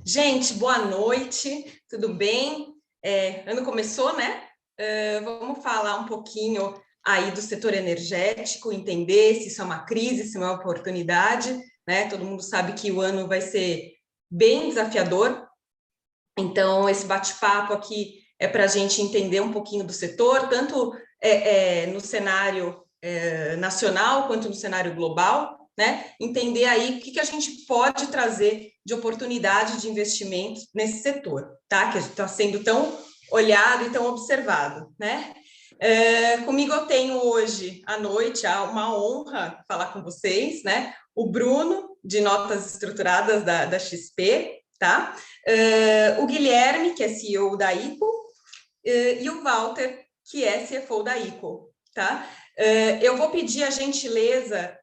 Gente, boa noite, tudo bem? Ano começou, né? Vamos falar um pouquinho aí do setor energético, entender se isso é uma crise, se é uma oportunidade, né? Todo mundo sabe que o ano vai ser bem desafiador, então esse bate-papo aqui é para a gente entender um pouquinho do setor, tanto no cenário nacional quanto no cenário global, né? Entender aí o que a gente pode trazer de oportunidade de investimento nesse setor, tá? Que está sendo tão olhado e tão observado, né? Comigo eu tenho hoje à noite uma honra falar com vocês, né? O Bruno, de Notas Estruturadas da XP, tá? O Guilherme, que é CEO da ICO, e o Walter, que é CFO da ICO, tá? Eu vou pedir a gentileza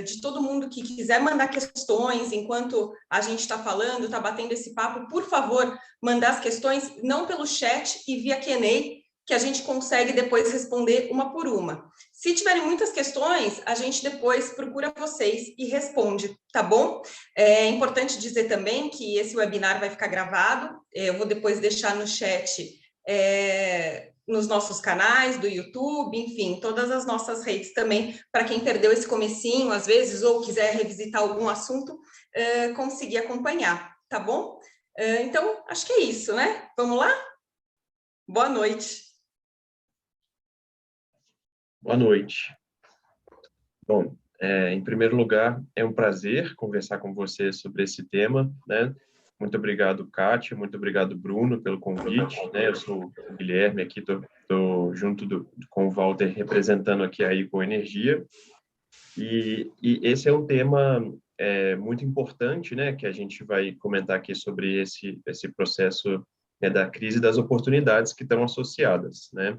de todo mundo que quiser mandar questões enquanto a gente está falando, está batendo esse papo, por favor, mandar as questões, não pelo chat e via Q&A, que a gente consegue depois responder uma por uma. Se tiverem muitas questões, a gente depois procura vocês e responde, tá bom? É importante dizer também que esse webinar vai ficar gravado, eu vou depois deixar no chat nos nossos canais do YouTube, enfim, todas as nossas redes também, para quem perdeu esse comecinho, às vezes, ou quiser revisitar algum assunto, conseguir acompanhar, tá bom? Então, acho que é isso, né? Vamos lá? Boa noite. Boa noite. Bom, em primeiro lugar, é um prazer conversar com você sobre esse tema, né? Muito obrigado, Kátia, muito obrigado, Bruno, pelo convite, né? Eu sou o Guilherme aqui, estou junto com o Walter, representando aqui a ICO Energia, e esse é um tema muito importante, né? Que a gente vai comentar aqui sobre esse processo da crise e das oportunidades que estão associadas, né?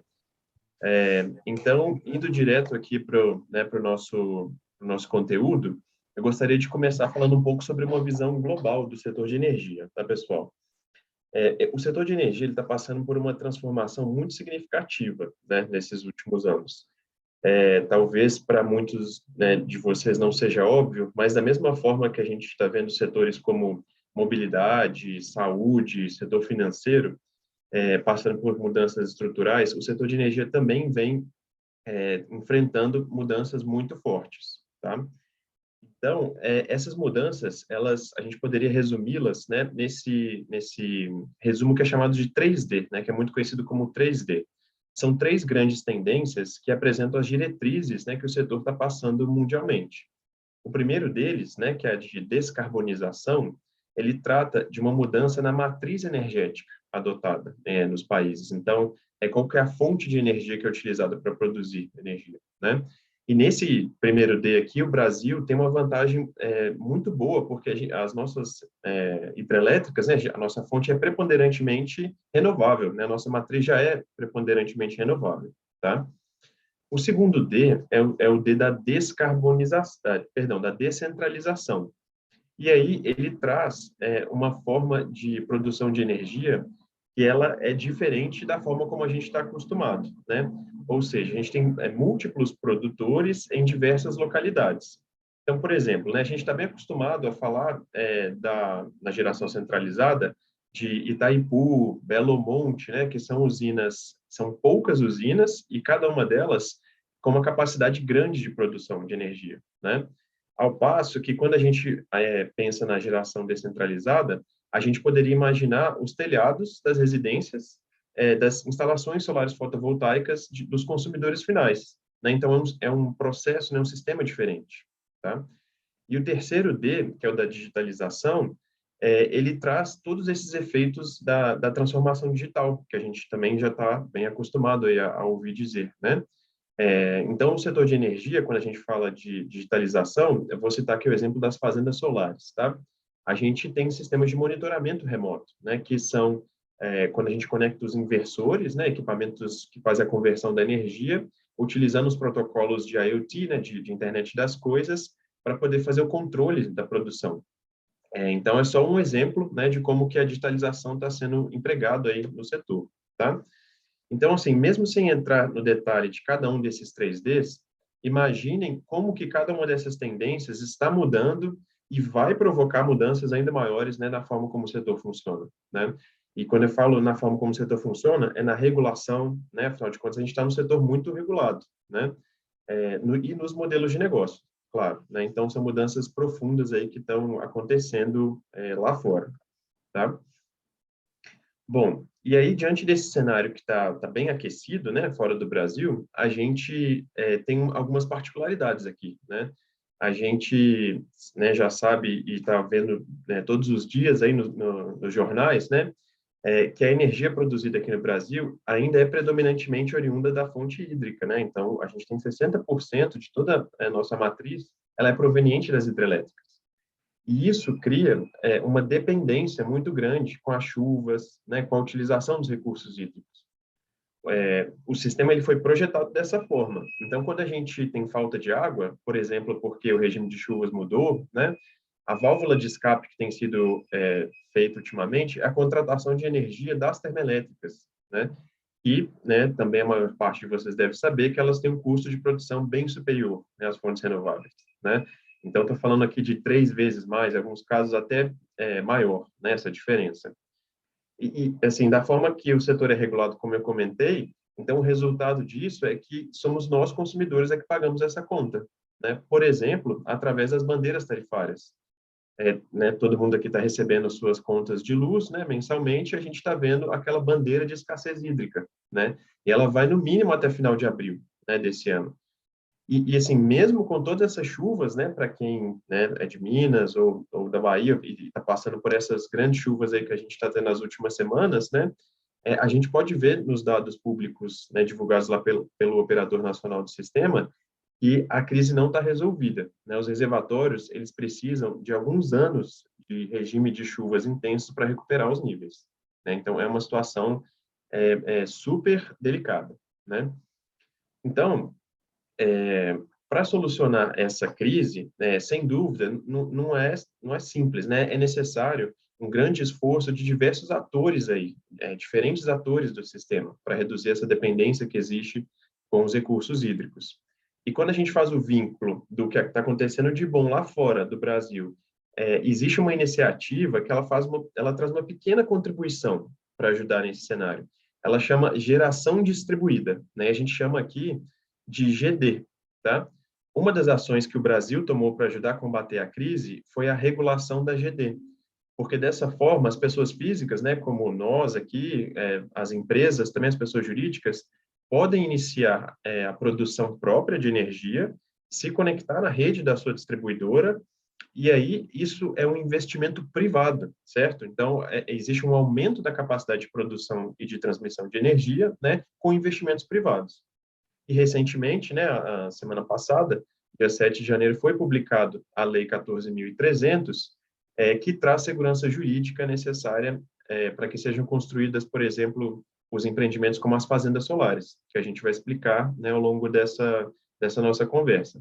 Então, indo direto aqui para o nosso conteúdo, eu gostaria de começar falando um pouco sobre uma visão global do setor de energia, tá, pessoal? O setor de energia está passando por uma transformação muito significativa, né, nesses últimos anos. Talvez para muitos, né, de vocês não seja óbvio, mas da mesma forma que a gente está vendo setores como mobilidade, saúde, setor financeiro, passando por mudanças estruturais, o setor de energia também vem enfrentando mudanças muito fortes, tá? Então, essas mudanças, a gente poderia resumi-las, né, nesse resumo que é chamado de 3D, né, que é muito conhecido como 3D. São três grandes tendências que apresentam as diretrizes, né, que o setor está passando mundialmente. O primeiro deles, né, que é a de descarbonização, ele trata de uma mudança na matriz energética adotada nos países. Então, qual que é a fonte de energia que é utilizada para produzir energia, né? E nesse primeiro D aqui, o Brasil tem uma vantagem muito boa, porque as nossas hidrelétricas, né, a nossa fonte é preponderantemente renovável, né? A nossa matriz já é preponderantemente renovável, tá? O segundo D é o D da descarbonização, perdão, da descentralização. E aí ele traz uma forma de produção de energia que ela é diferente da forma como a gente está acostumado, né? Ou seja, a gente tem múltiplos produtores em diversas localidades. Então, por exemplo, né, a gente está bem acostumado a falar na geração centralizada de Itaipu, Belo Monte, né, que são usinas, são poucas usinas e cada uma delas com uma capacidade grande de produção de energia, né? Ao passo que, quando a gente pensa na geração descentralizada, a gente poderia imaginar os telhados das residências, das instalações solares fotovoltaicas dos consumidores finais, né? Então, é um processo, né, um sistema diferente, tá? E o terceiro D, que é o da digitalização, ele traz todos esses efeitos da transformação digital, que a gente também já está bem acostumado aí a ouvir dizer, né? Então, o setor de energia, quando a gente fala de digitalização, eu vou citar aqui o exemplo das fazendas solares, tá? A gente tem sistemas de monitoramento remoto, né, que são, quando a gente conecta os inversores, né, equipamentos que fazem a conversão da energia, utilizando os protocolos de IoT, né, de internet das coisas, para poder fazer o controle da produção. Então, é só um exemplo, né, de como que a digitalização está sendo empregado aí no setor, tá? Então, assim, mesmo sem entrar no detalhe de cada um desses 3Ds, imaginem como que cada uma dessas tendências está mudando e vai provocar mudanças ainda maiores, né, na forma como o setor funciona, né? E quando eu falo na forma como o setor funciona, é na regulação, né? Afinal de contas, a gente está num setor muito regulado, né? E nos modelos de negócio, claro, né? Então, são mudanças profundas aí que estão acontecendo lá fora, tá? Bom, e aí, diante desse cenário que está bem aquecido, né, fora do Brasil, a gente tem algumas particularidades aqui, né? A gente, né, já sabe e está vendo, né, todos os dias aí nos jornais, né, que a energia produzida aqui no Brasil ainda é predominantemente oriunda da fonte hídrica, né? Então, a gente tem 60% de toda a nossa matriz, ela é proveniente das hidrelétricas. E isso cria uma dependência muito grande com as chuvas, né, com a utilização dos recursos hídricos. O sistema ele foi projetado dessa forma. Então, quando a gente tem falta de água, por exemplo, porque o regime de chuvas mudou, né, a válvula de escape que tem sido feita ultimamente é a contratação de energia das termoelétricas, né? E, né, também a maior parte de vocês deve saber que elas têm um custo de produção bem superior, né, às fontes renováveis, né? Então, estou falando aqui de 3 vezes mais, em alguns casos até maior, né, essa diferença. Assim, da forma que o setor é regulado, como eu comentei, então o resultado disso é que somos nós, consumidores, é que pagamos essa conta, né? Por exemplo, através das bandeiras tarifárias. Né, todo mundo aqui está recebendo suas contas de luz, né, mensalmente, a gente está vendo aquela bandeira de escassez hídrica, né? E ela vai no mínimo até final de abril, né, desse ano. Assim, mesmo com todas essas chuvas, né, para quem, né, é de Minas ou da Bahia e está passando por essas grandes chuvas aí que a gente está tendo nas últimas semanas, né, a gente pode ver nos dados públicos, né, divulgados lá pelo Operador Nacional do Sistema, que a crise não está resolvida, né? Os reservatórios, eles precisam de alguns anos de regime de chuvas intensos para recuperar os níveis, né? Então, é uma situação super delicada, né? Então, para solucionar essa crise, sem dúvida, não é simples, né? É necessário um grande esforço de diversos atores aí, diferentes atores do sistema, para reduzir essa dependência que existe com os recursos hídricos. E quando a gente faz o vínculo do que está acontecendo de bom lá fora do Brasil, existe uma iniciativa que ela traz uma pequena contribuição para ajudar nesse cenário. Ela chama geração distribuída, né? A gente chama aqui de GD, tá? Uma das ações que o Brasil tomou para ajudar a combater a crise foi a regulação da GD, porque dessa forma as pessoas físicas, né, como nós aqui, as empresas, também as pessoas jurídicas, podem iniciar a produção própria de energia, se conectar na rede da sua distribuidora, e aí isso é um investimento privado, certo? Então, existe um aumento da capacidade de produção e de transmissão de energia, né, com investimentos privados. E recentemente, né, a semana passada, dia 7 de janeiro, foi publicado a Lei 14.300, que traz segurança jurídica necessária para que sejam construídas, por exemplo, os empreendimentos como as fazendas solares, que a gente vai explicar, né, ao longo dessa nossa conversa.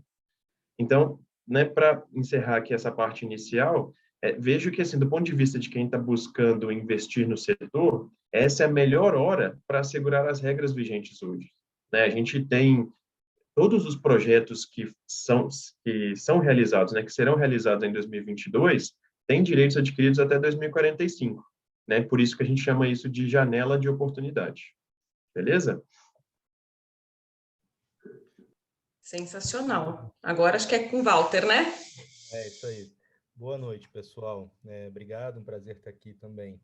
Então, né, para encerrar aqui essa parte inicial, vejo que, assim, do ponto de vista de quem está buscando investir no setor, essa é a melhor hora para assegurar as regras vigentes hoje, né? A gente tem todos os projetos que são realizados, né, que serão realizados em 2022, têm direitos adquiridos até 2045, né? Por isso que a gente chama isso de janela de oportunidade. Beleza? Sensacional. Agora acho que é com o Walter, né? É isso aí. Boa noite, pessoal. Obrigado, um prazer estar aqui também.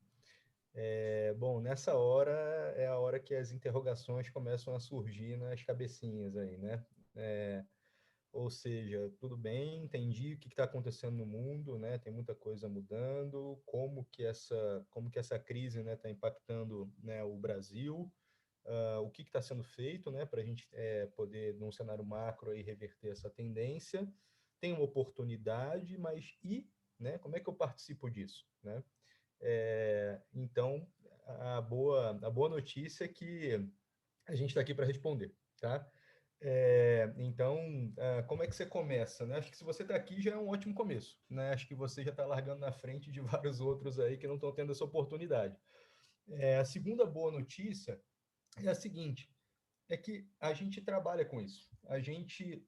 Bom, nessa hora é a hora que as interrogações começam a surgir nas cabecinhas aí, né? Ou seja, tudo bem, entendi o que está acontecendo no mundo, né? Tem muita coisa mudando, como que essa crise, né, está impactando, né, o Brasil, o que está sendo feito, né, para a gente poder, num cenário macro, aí, reverter essa tendência. Tem uma oportunidade, mas né, como é que eu participo disso, né? Então, a boa notícia é que a gente está aqui para responder, tá? Então, como é que você começa, né? Acho que se você está aqui já é um ótimo começo, né? Acho que você já está largando na frente de vários outros aí que não estão tendo essa oportunidade. A segunda boa notícia é a seguinte, é que a gente trabalha com isso. A gente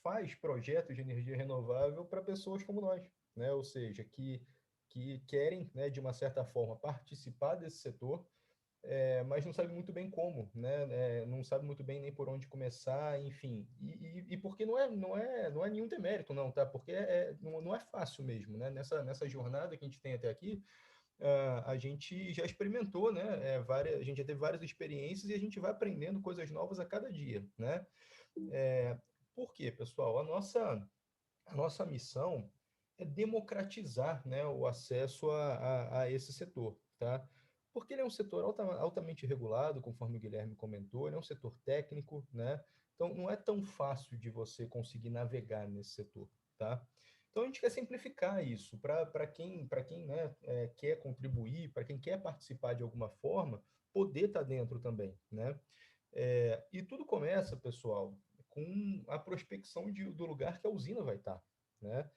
faz projetos de energia renovável para pessoas como nós, né? Ou seja, que querem, né, de uma certa forma, participar desse setor, mas não sabe muito bem como, né? Não sabe muito bem nem por onde começar, enfim. E porque não é nenhum demérito, não, tá? Porque não é fácil mesmo, né? Nessa jornada que a gente tem até aqui, a gente já experimentou, né? A gente já teve várias experiências e a gente vai aprendendo coisas novas a cada dia, né? Por quê, pessoal? A nossa missão é democratizar, né, o acesso a esse setor, tá? Porque ele é um setor altamente regulado, conforme o Guilherme comentou, ele é um setor técnico, né? Então, não é tão fácil de você conseguir navegar nesse setor, tá? Então, a gente quer simplificar isso para quem né, quer contribuir, para quem quer participar de alguma forma, poder estar dentro também, né? E tudo começa, pessoal, com a prospecção do lugar que a usina vai estar, né?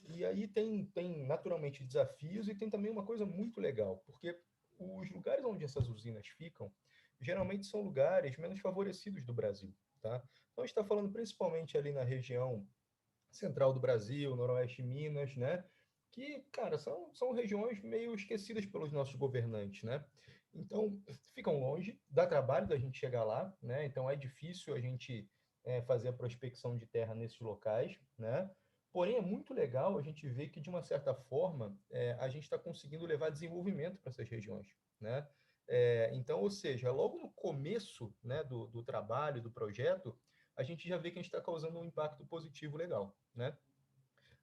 E aí tem naturalmente desafios e tem também uma coisa muito legal, porque os lugares onde essas usinas ficam, geralmente são lugares menos favorecidos do Brasil, tá? Então, a gente está falando principalmente ali na região central do Brasil, noroeste de Minas, né? Que, cara, são regiões meio esquecidas pelos nossos governantes, né? Então, ficam longe, dá trabalho da gente chegar lá, né? Então, é difícil a gente fazer a prospecção de terra nesses locais, né? Porém, é muito legal a gente ver que, de uma certa forma, a gente está conseguindo levar desenvolvimento para essas regiões, né? Então, ou seja, logo no começo, né, do trabalho, do projeto, a gente já vê que a gente está causando um impacto positivo legal, né?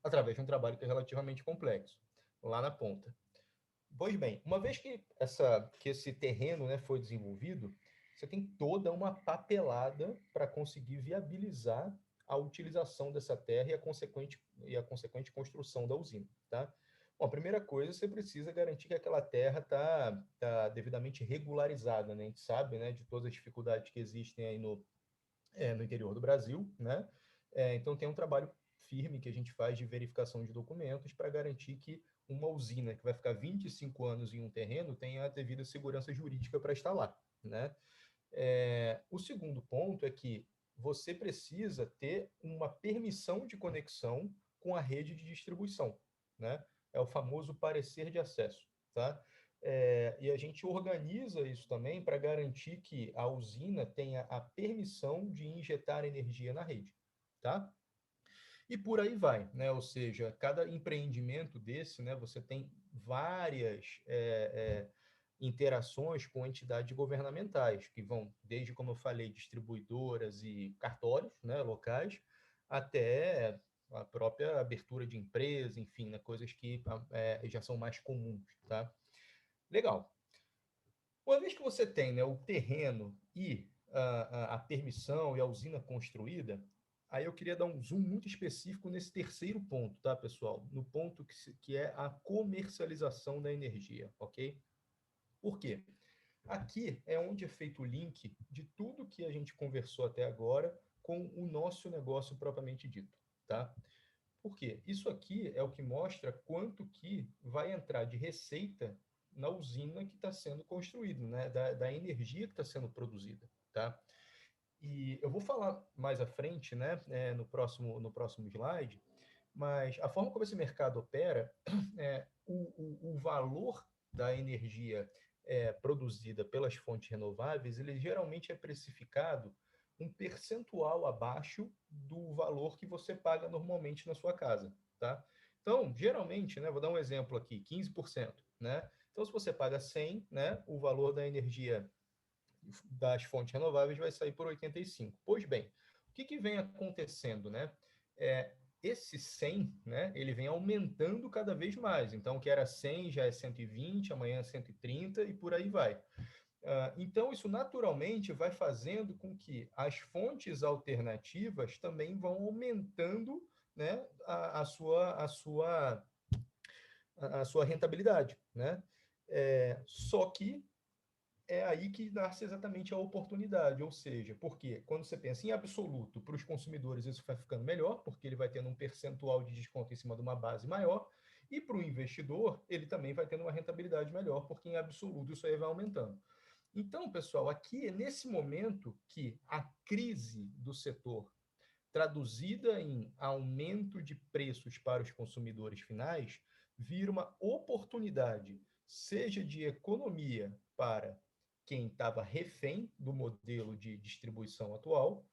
Através de um trabalho que é relativamente complexo, lá na ponta. Pois bem, uma vez que esse terreno, né, foi desenvolvido, você tem toda uma papelada para conseguir viabilizar a utilização dessa terra e a consequente construção da usina, tá? Bom, a primeira coisa, você precisa garantir que aquela terra tá devidamente regularizada, né? A gente sabe, né, de todas as dificuldades que existem aí no interior do Brasil, né? Então tem um trabalho firme que a gente faz de verificação de documentos para garantir que uma usina que vai ficar 25 anos em um terreno tenha a devida segurança jurídica para estar lá, né? O segundo ponto é que você precisa ter uma permissão de conexão com a rede de distribuição, né? É o famoso parecer de acesso, tá? E a gente organiza isso também para garantir que a usina tenha a permissão de injetar energia na rede, tá? E por aí vai, né? Ou seja, cada empreendimento desse, né? Você tem várias interações com entidades governamentais, que vão desde, como eu falei, distribuidoras e cartórios, né? Locais, até a própria abertura de empresa, enfim, né? Coisas que já são mais comuns, tá? Legal. Uma vez que você tem, né, o terreno e a permissão e a usina construída, aí eu queria dar um zoom muito específico nesse terceiro ponto, tá, pessoal? No ponto que é a comercialização da energia, ok? Por quê? Aqui é onde é feito o link de tudo que a gente conversou até agora com o nosso negócio propriamente dito, tá? Por quê? Isso aqui é o que mostra quanto que vai entrar de receita na usina que está sendo construída, né? Da energia que está sendo produzida, tá? E eu vou falar mais à frente, né? No próximo slide, mas a forma como esse mercado opera, o valor da energia produzida pelas fontes renováveis, ele geralmente é precificado um percentual abaixo do valor que você paga normalmente na sua casa, tá? Então, geralmente, né, vou dar um exemplo aqui, 15%, né? Então, se você paga 100, né, o valor da energia das fontes renováveis vai sair por 85. Pois bem, o que vem acontecendo, né? Esse 100, né, ele vem aumentando cada vez mais. Então, o que era 100 já é 120, amanhã é 130 e por aí vai. Então, isso naturalmente vai fazendo com que as fontes alternativas também vão aumentando, né, a sua rentabilidade, né? Só que é aí que nasce exatamente a oportunidade, ou seja, porque quando você pensa em absoluto, para os consumidores isso vai ficando melhor, porque ele vai tendo um percentual de desconto em cima de uma base maior, e para o investidor, ele também vai tendo uma rentabilidade melhor, porque em absoluto isso aí vai aumentando. Então, pessoal, aqui é nesse momento que a crise do setor traduzida em aumento de preços para os consumidores finais, vira uma oportunidade, seja de economia para quem estava refém do modelo de distribuição atual,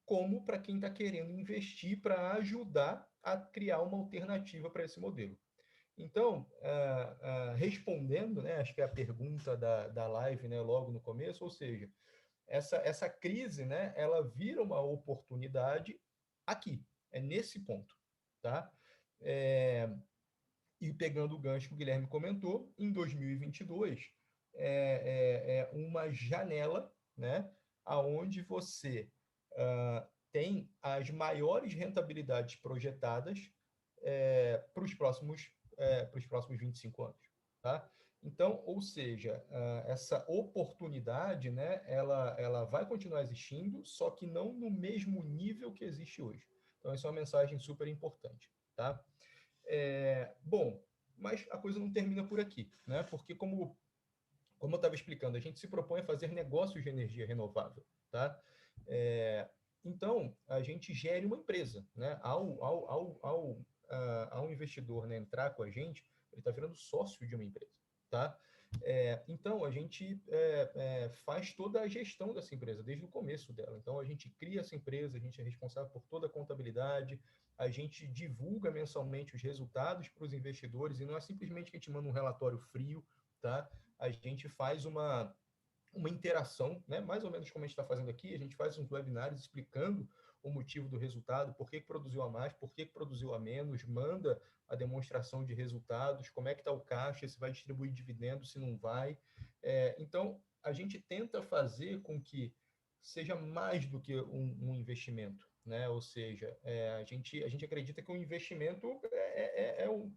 como para quem está querendo investir para ajudar a criar uma alternativa para esse modelo. Então, respondendo, né, acho que é a pergunta da live, né, logo no começo, ou seja, essa crise, né, ela vira uma oportunidade aqui, é nesse ponto, tá? E pegando o gancho que o Guilherme comentou, em 2022 é uma janela, né, aonde você tem as maiores rentabilidades projetadas para os próximos 25 anos, tá? Então, ou seja, essa oportunidade, né, ela vai continuar existindo, só que não no mesmo nível que existe hoje. Então, essa é uma mensagem super importante, tá? Bom, mas a coisa não termina por aqui, né? Porque como eu estava explicando, a gente se propõe a fazer negócios de energia renovável, tá? Então, a gente gere uma empresa, né? Ao investidor, né, entrar com a gente, ele está virando sócio de uma empresa, tá? Então, a gente faz toda a gestão dessa empresa, desde o começo dela. Então, a gente cria essa empresa, a gente é responsável por toda a contabilidade, a gente divulga mensalmente os resultados para os investidores, e não é simplesmente que a gente manda um relatório frio, tá? A gente faz uma interação, né? Mais ou menos como a gente está fazendo aqui, a gente faz uns webinários explicando o motivo do resultado, por que produziu a mais, por que produziu a menos, manda a demonstração de resultados, como é que está o caixa, se vai distribuir dividendo, se não vai. Então, a gente tenta fazer com que seja mais do que um investimento, né? Ou seja, a gente acredita que um investimento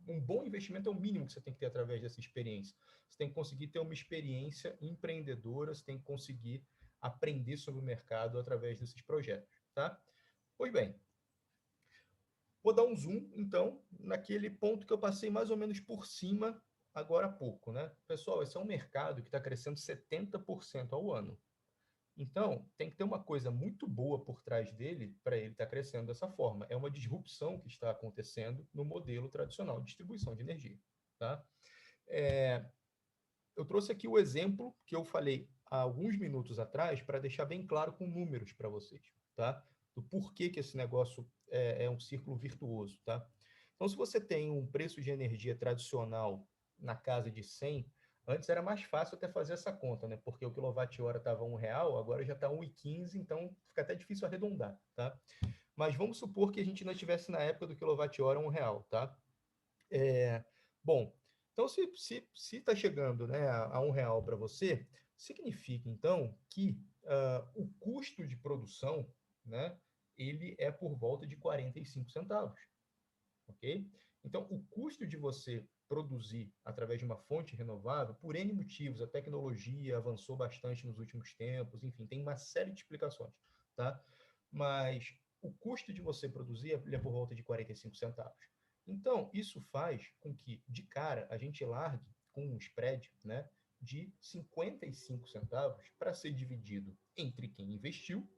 um bom investimento é o mínimo que você tem que ter através dessa experiência. Você tem que conseguir ter uma experiência empreendedora, você tem que conseguir aprender sobre o mercado através desses projetos, tá? Pois bem, vou dar um zoom, então, naquele ponto que eu passei mais ou menos por cima agora há pouco, né? Pessoal, esse é um mercado que está crescendo 70% ao ano. Então, tem que ter uma coisa muito boa por trás dele para ele estar crescendo dessa forma. É uma disrupção que está acontecendo no modelo tradicional de distribuição de energia, tá? Eu trouxe aqui o exemplo que eu falei há alguns minutos atrás para deixar bem claro com números para vocês, tá? Do porquê que esse negócio é um círculo virtuoso, tá? Então, se você tem um preço de energia tradicional na casa de 100, antes era mais fácil até fazer essa conta, né? Porque o quilowatt-hora estava R$ 1, agora já está 1,15, então fica até difícil arredondar, tá? Mas vamos supor que a gente ainda estivesse na época do quilowatt-hora R$ 1, tá? Bom, então se está chegando, né, a R$ 1 para você, significa então que o custo de produção, né, ele é por volta de 45 centavos, ok? Então, o custo de você produzir através de uma fonte renovável, por N motivos, a tecnologia avançou bastante nos últimos tempos, enfim, tem uma série de explicações, tá? Mas o custo de você produzir é por volta de 45 centavos. Então, isso faz com que, de cara, a gente largue com um spread, né, de 55 centavos para ser dividido entre quem investiu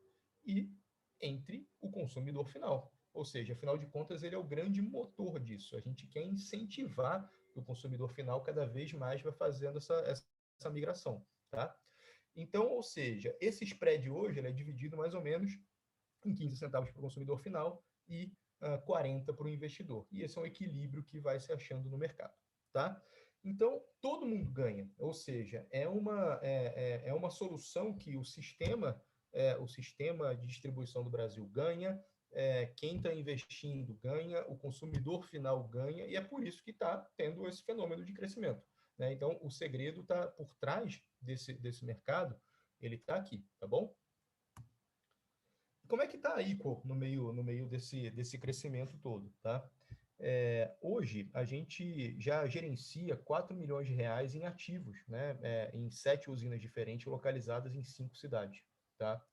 e entre o consumidor final. Ou seja, afinal de contas, ele é o grande motor disso. A gente quer incentivar que o consumidor final cada vez mais vai fazendo essa migração, tá? Então, ou seja, esse spread hoje ele é dividido mais ou menos em 15 centavos para o consumidor final e 40 para o investidor. E esse é um equilíbrio que vai se achando no mercado, tá? Então, todo mundo ganha, ou seja, é uma solução que o sistema de distribuição do Brasil ganha, quem está investindo ganha, o consumidor final ganha, e é por isso que está tendo esse fenômeno de crescimento, né? Então, o segredo está por trás desse mercado, ele está aqui, tá bom? Como é que está a Equal no meio desse crescimento todo, tá? Hoje, a gente já gerencia R$ 4 milhões em ativos, né? Em 7 usinas diferentes, localizadas em 5 cidades, tá?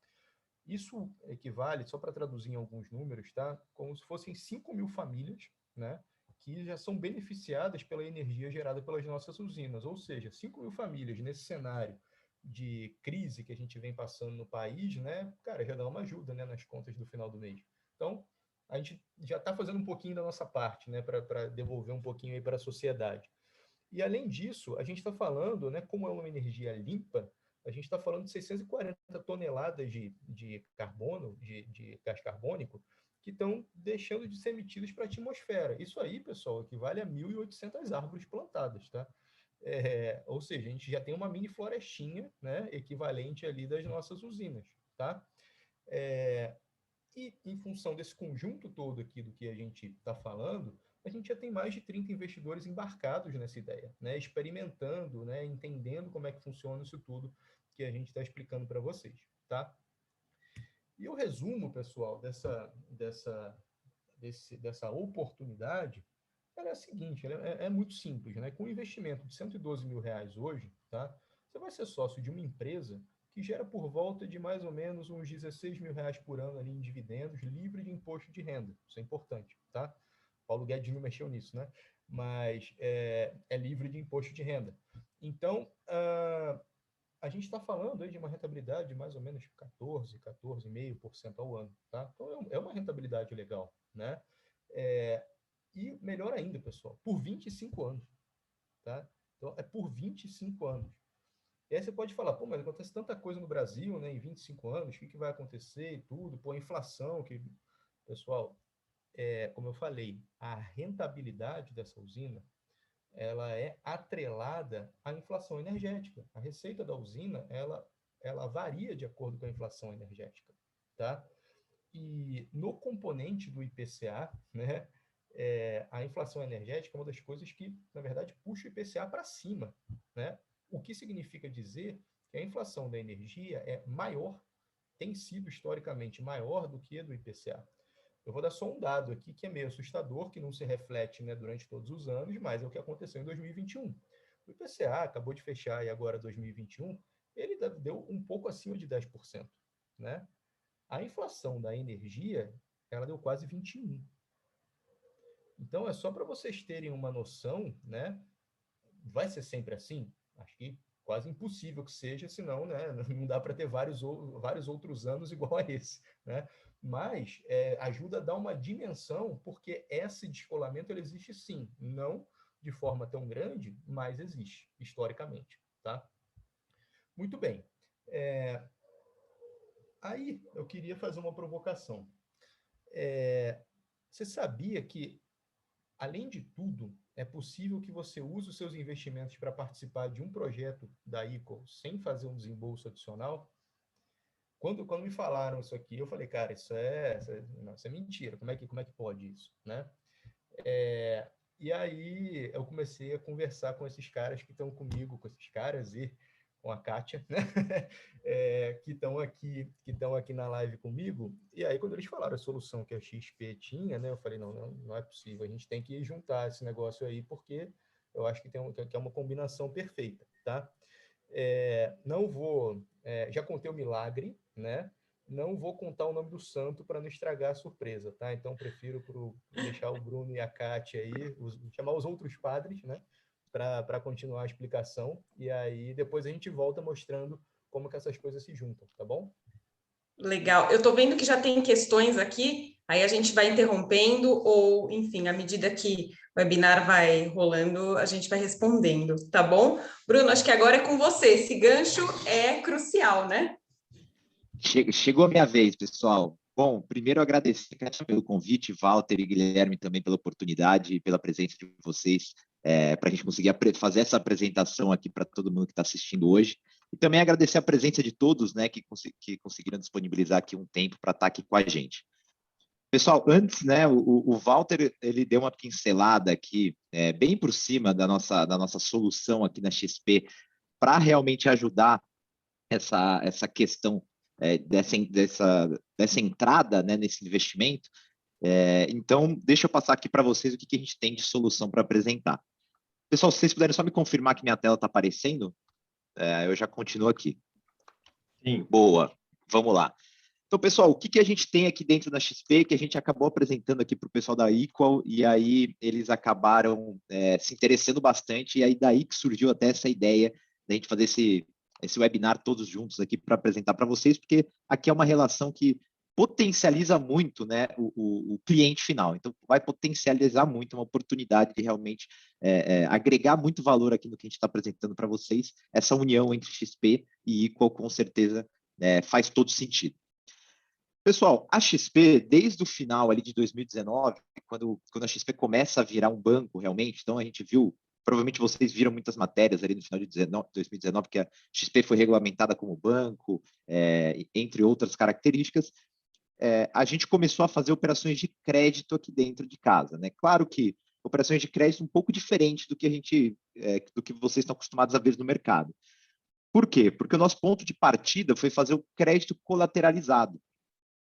Isso equivale, só para traduzir em alguns números, tá? Como se fossem 5.000 famílias, né? Que já são beneficiadas pela energia gerada pelas nossas usinas. Ou seja, 5.000 famílias nesse cenário de crise que a gente vem passando no país, né? Cara, já dá uma ajuda, né, nas contas do final do mês. Então, a gente já está fazendo um pouquinho da nossa parte, né, para devolver um pouquinho aí para a sociedade. E, além disso, a gente está falando, né, como é uma energia limpa, a gente está falando de 640 toneladas de carbono, de gás carbônico, que estão deixando de ser emitidos para a atmosfera. Isso aí, pessoal, equivale a 1.800 árvores plantadas, tá? Ou seja, a gente já tem uma mini florestinha, né, equivalente ali das nossas usinas, tá? E, em função desse conjunto todo aqui do que a gente está falando, a gente já tem mais de 30 investidores embarcados nessa ideia, né? Experimentando, né? Entendendo como é que funciona isso tudo que a gente está explicando para vocês, tá? E o resumo, pessoal, dessa oportunidade é a seguinte, é muito simples, né? Com um investimento de R$112 mil hoje, tá? Você vai ser sócio de uma empresa que gera por volta de mais ou menos uns R$16 mil por ano ali em dividendos, livre de imposto de renda. Isso é importante, tá? Paulo Guedes não mexeu nisso, né? Mas é livre de imposto de renda. Então, a gente está falando aí de uma rentabilidade de mais ou menos 14,5% ao ano, tá? Então, é uma rentabilidade legal, né? E melhor ainda, pessoal, por 25 anos, tá? Então, é por 25 anos. E aí você pode falar, pô, mas acontece tanta coisa no Brasil, né, em 25 anos, o que vai acontecer e tudo, pô, a inflação, que... Pessoal, como eu falei, a rentabilidade dessa usina, ela é atrelada à inflação energética. A receita da usina, ela varia de acordo com a inflação energética, tá? E no componente do IPCA, né, a inflação energética é uma das coisas que, na verdade, puxa o IPCA para cima, né? O que significa dizer que a inflação da energia é maior, tem sido historicamente maior do que a do IPCA. Eu vou dar só um dado aqui que é meio assustador, que não se reflete, né, durante todos os anos, mas é o que aconteceu em 2021. O IPCA acabou de fechar e agora 2021, ele deu um pouco acima de 10%, né? A inflação da energia, ela deu quase 21%. Então, é só para vocês terem uma noção, né? Vai ser sempre assim? Acho que quase impossível que seja, senão, né, não dá para ter vários outros anos igual a esse, né? Mas ajuda a dar uma dimensão, porque esse descolamento ele existe sim, não de forma tão grande, mas existe, historicamente, tá? Muito bem. Aí eu queria fazer uma provocação. Você sabia que, além de tudo, é possível que você use os seus investimentos para participar de um projeto da Equal sem fazer um desembolso adicional? Quando me falaram isso aqui, eu falei, cara, isso é mentira. Como é que pode isso, né? E aí eu comecei a conversar com esses caras que estão comigo, com esses caras e com a Kátia, né? Que estão aqui na live comigo. E aí, quando eles falaram a solução que a XP tinha, né? Eu falei, não é possível. A gente tem que juntar esse negócio aí, porque eu acho que é uma combinação perfeita, tá? Não vou... já contei o milagre, né? Não vou contar o nome do santo para não estragar a surpresa, tá? Então, prefiro deixar o Bruno e a Kátia aí, chamar os outros padres, né? Para continuar a explicação. E aí, depois a gente volta mostrando como que essas coisas se juntam, tá bom? Legal. Eu estou vendo que já tem questões aqui, aí a gente vai interrompendo, ou, enfim, à medida que o webinar vai rolando, a gente vai respondendo, tá bom? Bruno, acho que agora é com você. Esse gancho é crucial, né? Chegou a minha vez, pessoal. Bom, primeiro agradecer, Kátia, pelo convite, Walter e Guilherme também pela oportunidade e pela presença de vocês, para a gente conseguir fazer essa apresentação aqui para todo mundo que está assistindo hoje. E também agradecer a presença de todos, né, que conseguiram disponibilizar aqui um tempo para estar aqui com a gente. Pessoal, antes, né, o Walter, ele deu uma pincelada aqui, bem por cima da nossa solução aqui na XP, para realmente ajudar essa questão dessa entrada, né, nesse investimento. Então, deixa eu passar aqui para vocês o que a gente tem de solução para apresentar. Pessoal, se vocês puderem só me confirmar que minha tela está aparecendo, eu já continuo aqui. Sim. Boa, vamos lá. Então, pessoal, o que a gente tem aqui dentro da XP, que a gente acabou apresentando aqui para o pessoal da Equal, e aí eles acabaram se interessando bastante, e aí daí que surgiu até essa ideia da gente fazer esse webinar todos juntos aqui para apresentar para vocês, porque aqui é uma relação que potencializa muito, né, o cliente final. Então, vai potencializar muito uma oportunidade de realmente agregar muito valor aqui no que a gente está apresentando para vocês. Essa união entre XP e Equal, com certeza, faz todo sentido. Pessoal, a XP, desde o final ali de 2019, quando a XP começa a virar um banco realmente, então a gente viu, provavelmente vocês viram muitas matérias ali no final de 2019, que a XP foi regulamentada como banco, entre outras características, a gente começou a fazer operações de crédito aqui dentro de casa, né? Claro que operações de crédito um pouco diferentes do que do que vocês estão acostumados a ver no mercado. Por quê? Porque o nosso ponto de partida foi fazer o crédito colateralizado.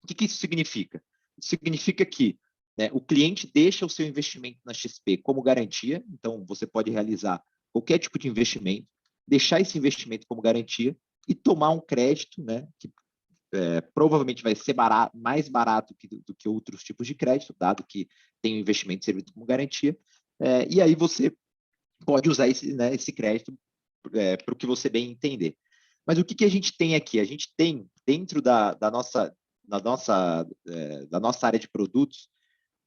O que isso significa? Isso significa que, né, o cliente deixa o seu investimento na XP como garantia, então você pode realizar qualquer tipo de investimento, deixar esse investimento como garantia e tomar um crédito, né, que provavelmente vai ser mais barato do que outros tipos de crédito, dado que tem o investimento servido como garantia, e aí você pode usar esse crédito para o que você bem entender. Mas o que a gente tem aqui? A gente tem, dentro da nossa área de produtos,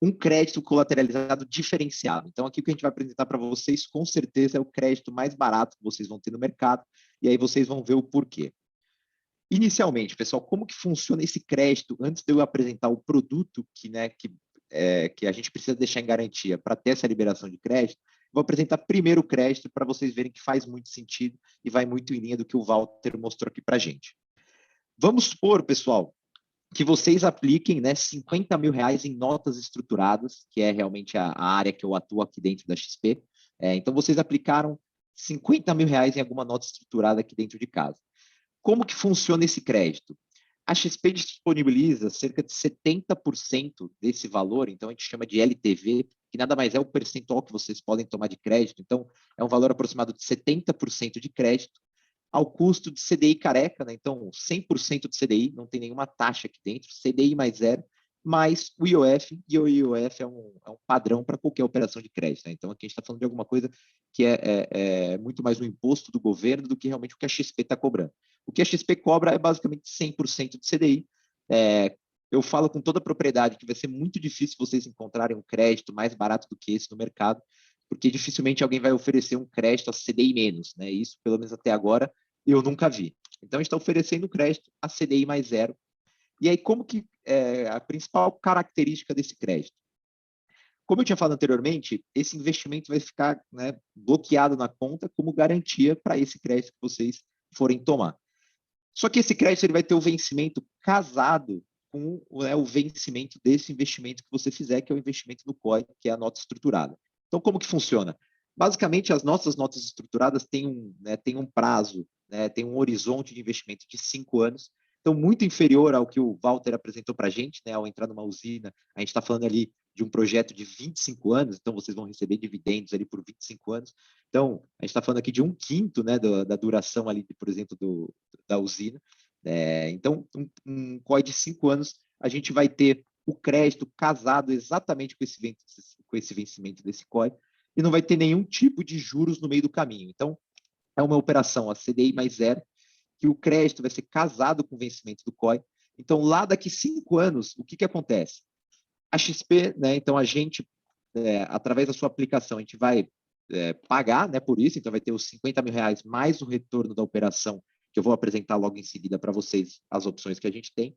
um crédito colateralizado diferenciado. Então, aqui o que a gente vai apresentar para vocês, com certeza, é o crédito mais barato que vocês vão ter no mercado, e aí vocês vão ver o porquê. Inicialmente, pessoal, como que funciona esse crédito, antes de eu apresentar o produto que a gente precisa deixar em garantia para ter essa liberação de crédito, vou apresentar primeiro o crédito para vocês verem que faz muito sentido e vai muito em linha do que o Walter mostrou aqui para a gente. Vamos supor, pessoal, que vocês apliquem, né, 50 mil reais em notas estruturadas, que é realmente a área que eu atuo aqui dentro da XP. Então, vocês aplicaram 50 mil reais em alguma nota estruturada aqui dentro de casa. Como que funciona esse crédito? A XP disponibiliza cerca de 70% desse valor, então a gente chama de LTV, que nada mais é o percentual que vocês podem tomar de crédito. Então, é um valor aproximado de 70% de crédito, ao custo de CDI careca, né? Então 100% de CDI, não tem nenhuma taxa aqui dentro, CDI mais zero, mais o IOF, e o IOF é um padrão para qualquer operação de crédito, né? Então aqui a gente está falando de alguma coisa que é muito mais um imposto do governo do que realmente o que a XP está cobrando. O que a XP cobra é basicamente 100% de CDI. Eu falo com toda a propriedade que vai ser muito difícil vocês encontrarem um crédito mais barato do que esse no mercado, porque dificilmente alguém vai oferecer um crédito a CDI menos, né? Isso, pelo menos até agora, eu nunca vi. Então, a gente está oferecendo crédito a CDI mais zero. E aí, como que é a principal característica desse crédito? Como eu tinha falado anteriormente, esse investimento vai ficar, né, bloqueado na conta como garantia para esse crédito que vocês forem tomar. Só que esse crédito ele vai ter o vencimento casado com, né, o vencimento desse investimento que você fizer, que é o investimento no COI, que é a nota estruturada. Então, como que funciona? Basicamente, as nossas notas estruturadas têm um prazo, né, tem um horizonte de investimento de 5 anos, então muito inferior ao que o Walter apresentou para a gente, né, ao entrar numa usina, a gente está falando ali de um projeto de 25 anos, então vocês vão receber dividendos ali por 25 anos. Então, a gente está falando aqui de 1/5, né, da duração ali, por exemplo, da usina. Então, um COI de 5 anos, a gente vai ter o crédito casado exatamente com esse vencimento desse COI, e não vai ter nenhum tipo de juros no meio do caminho. Então, é uma operação a CDI mais zero, que o crédito vai ser casado com o vencimento do COI. Então, lá daqui 5 anos, o que acontece? A XP, né, então a gente, através da sua aplicação, a gente vai pagar, né, por isso, então vai ter os 50 mil reais mais o retorno da operação, que eu vou apresentar logo em seguida para vocês as opções que a gente tem.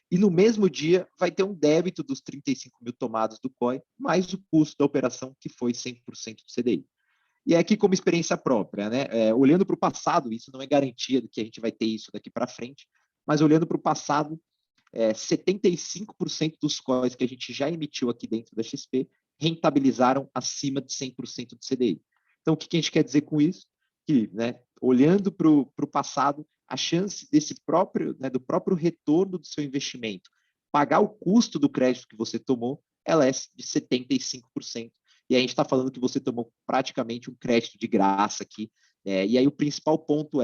E no mesmo dia vai ter um débito dos 35 mil tomados do COI, mais o custo da operação, que foi 100% do CDI. E é aqui como experiência própria, né? Olhando para o passado, isso não é garantia de que a gente vai ter isso daqui para frente, mas olhando para o passado, 75% dos COIs que a gente já emitiu aqui dentro da XP rentabilizaram acima de 100% do CDI. Então, o que a gente quer dizer com isso? Que, né, olhando para o passado, a chance do próprio retorno do seu investimento, pagar o custo do crédito que você tomou, ela é de 75%. E a gente está falando que você tomou praticamente um crédito de graça aqui. E aí o principal ponto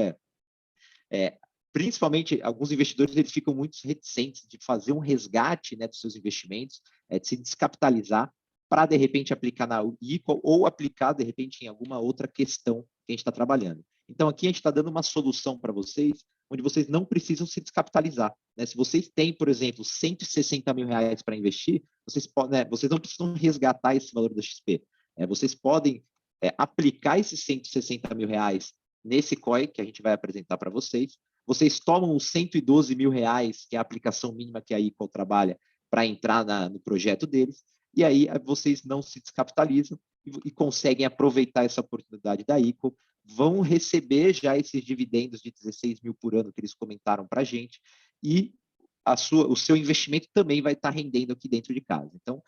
principalmente alguns investidores eles ficam muito reticentes de fazer um resgate, né, dos seus investimentos, de se descapitalizar para, de repente, aplicar na Equal ou aplicar, de repente, em alguma outra questão que a gente está trabalhando. Então, aqui a gente está dando uma solução para vocês, onde vocês não precisam se descapitalizar, né? Se vocês têm, por exemplo, R$ 160 mil para investir, vocês vocês não precisam resgatar esse valor da XP. Vocês podem aplicar esses R$ 160 mil nesse COI que a gente vai apresentar para vocês. Vocês tomam os R$ 112 mil, que é a aplicação mínima que a Equal trabalha para entrar no projeto deles, e aí vocês não se descapitalizam e conseguem aproveitar essa oportunidade da Equal, vão receber já esses dividendos de 16 mil por ano que eles comentaram para a gente, e o seu investimento também vai estar rendendo aqui dentro de casa. Então,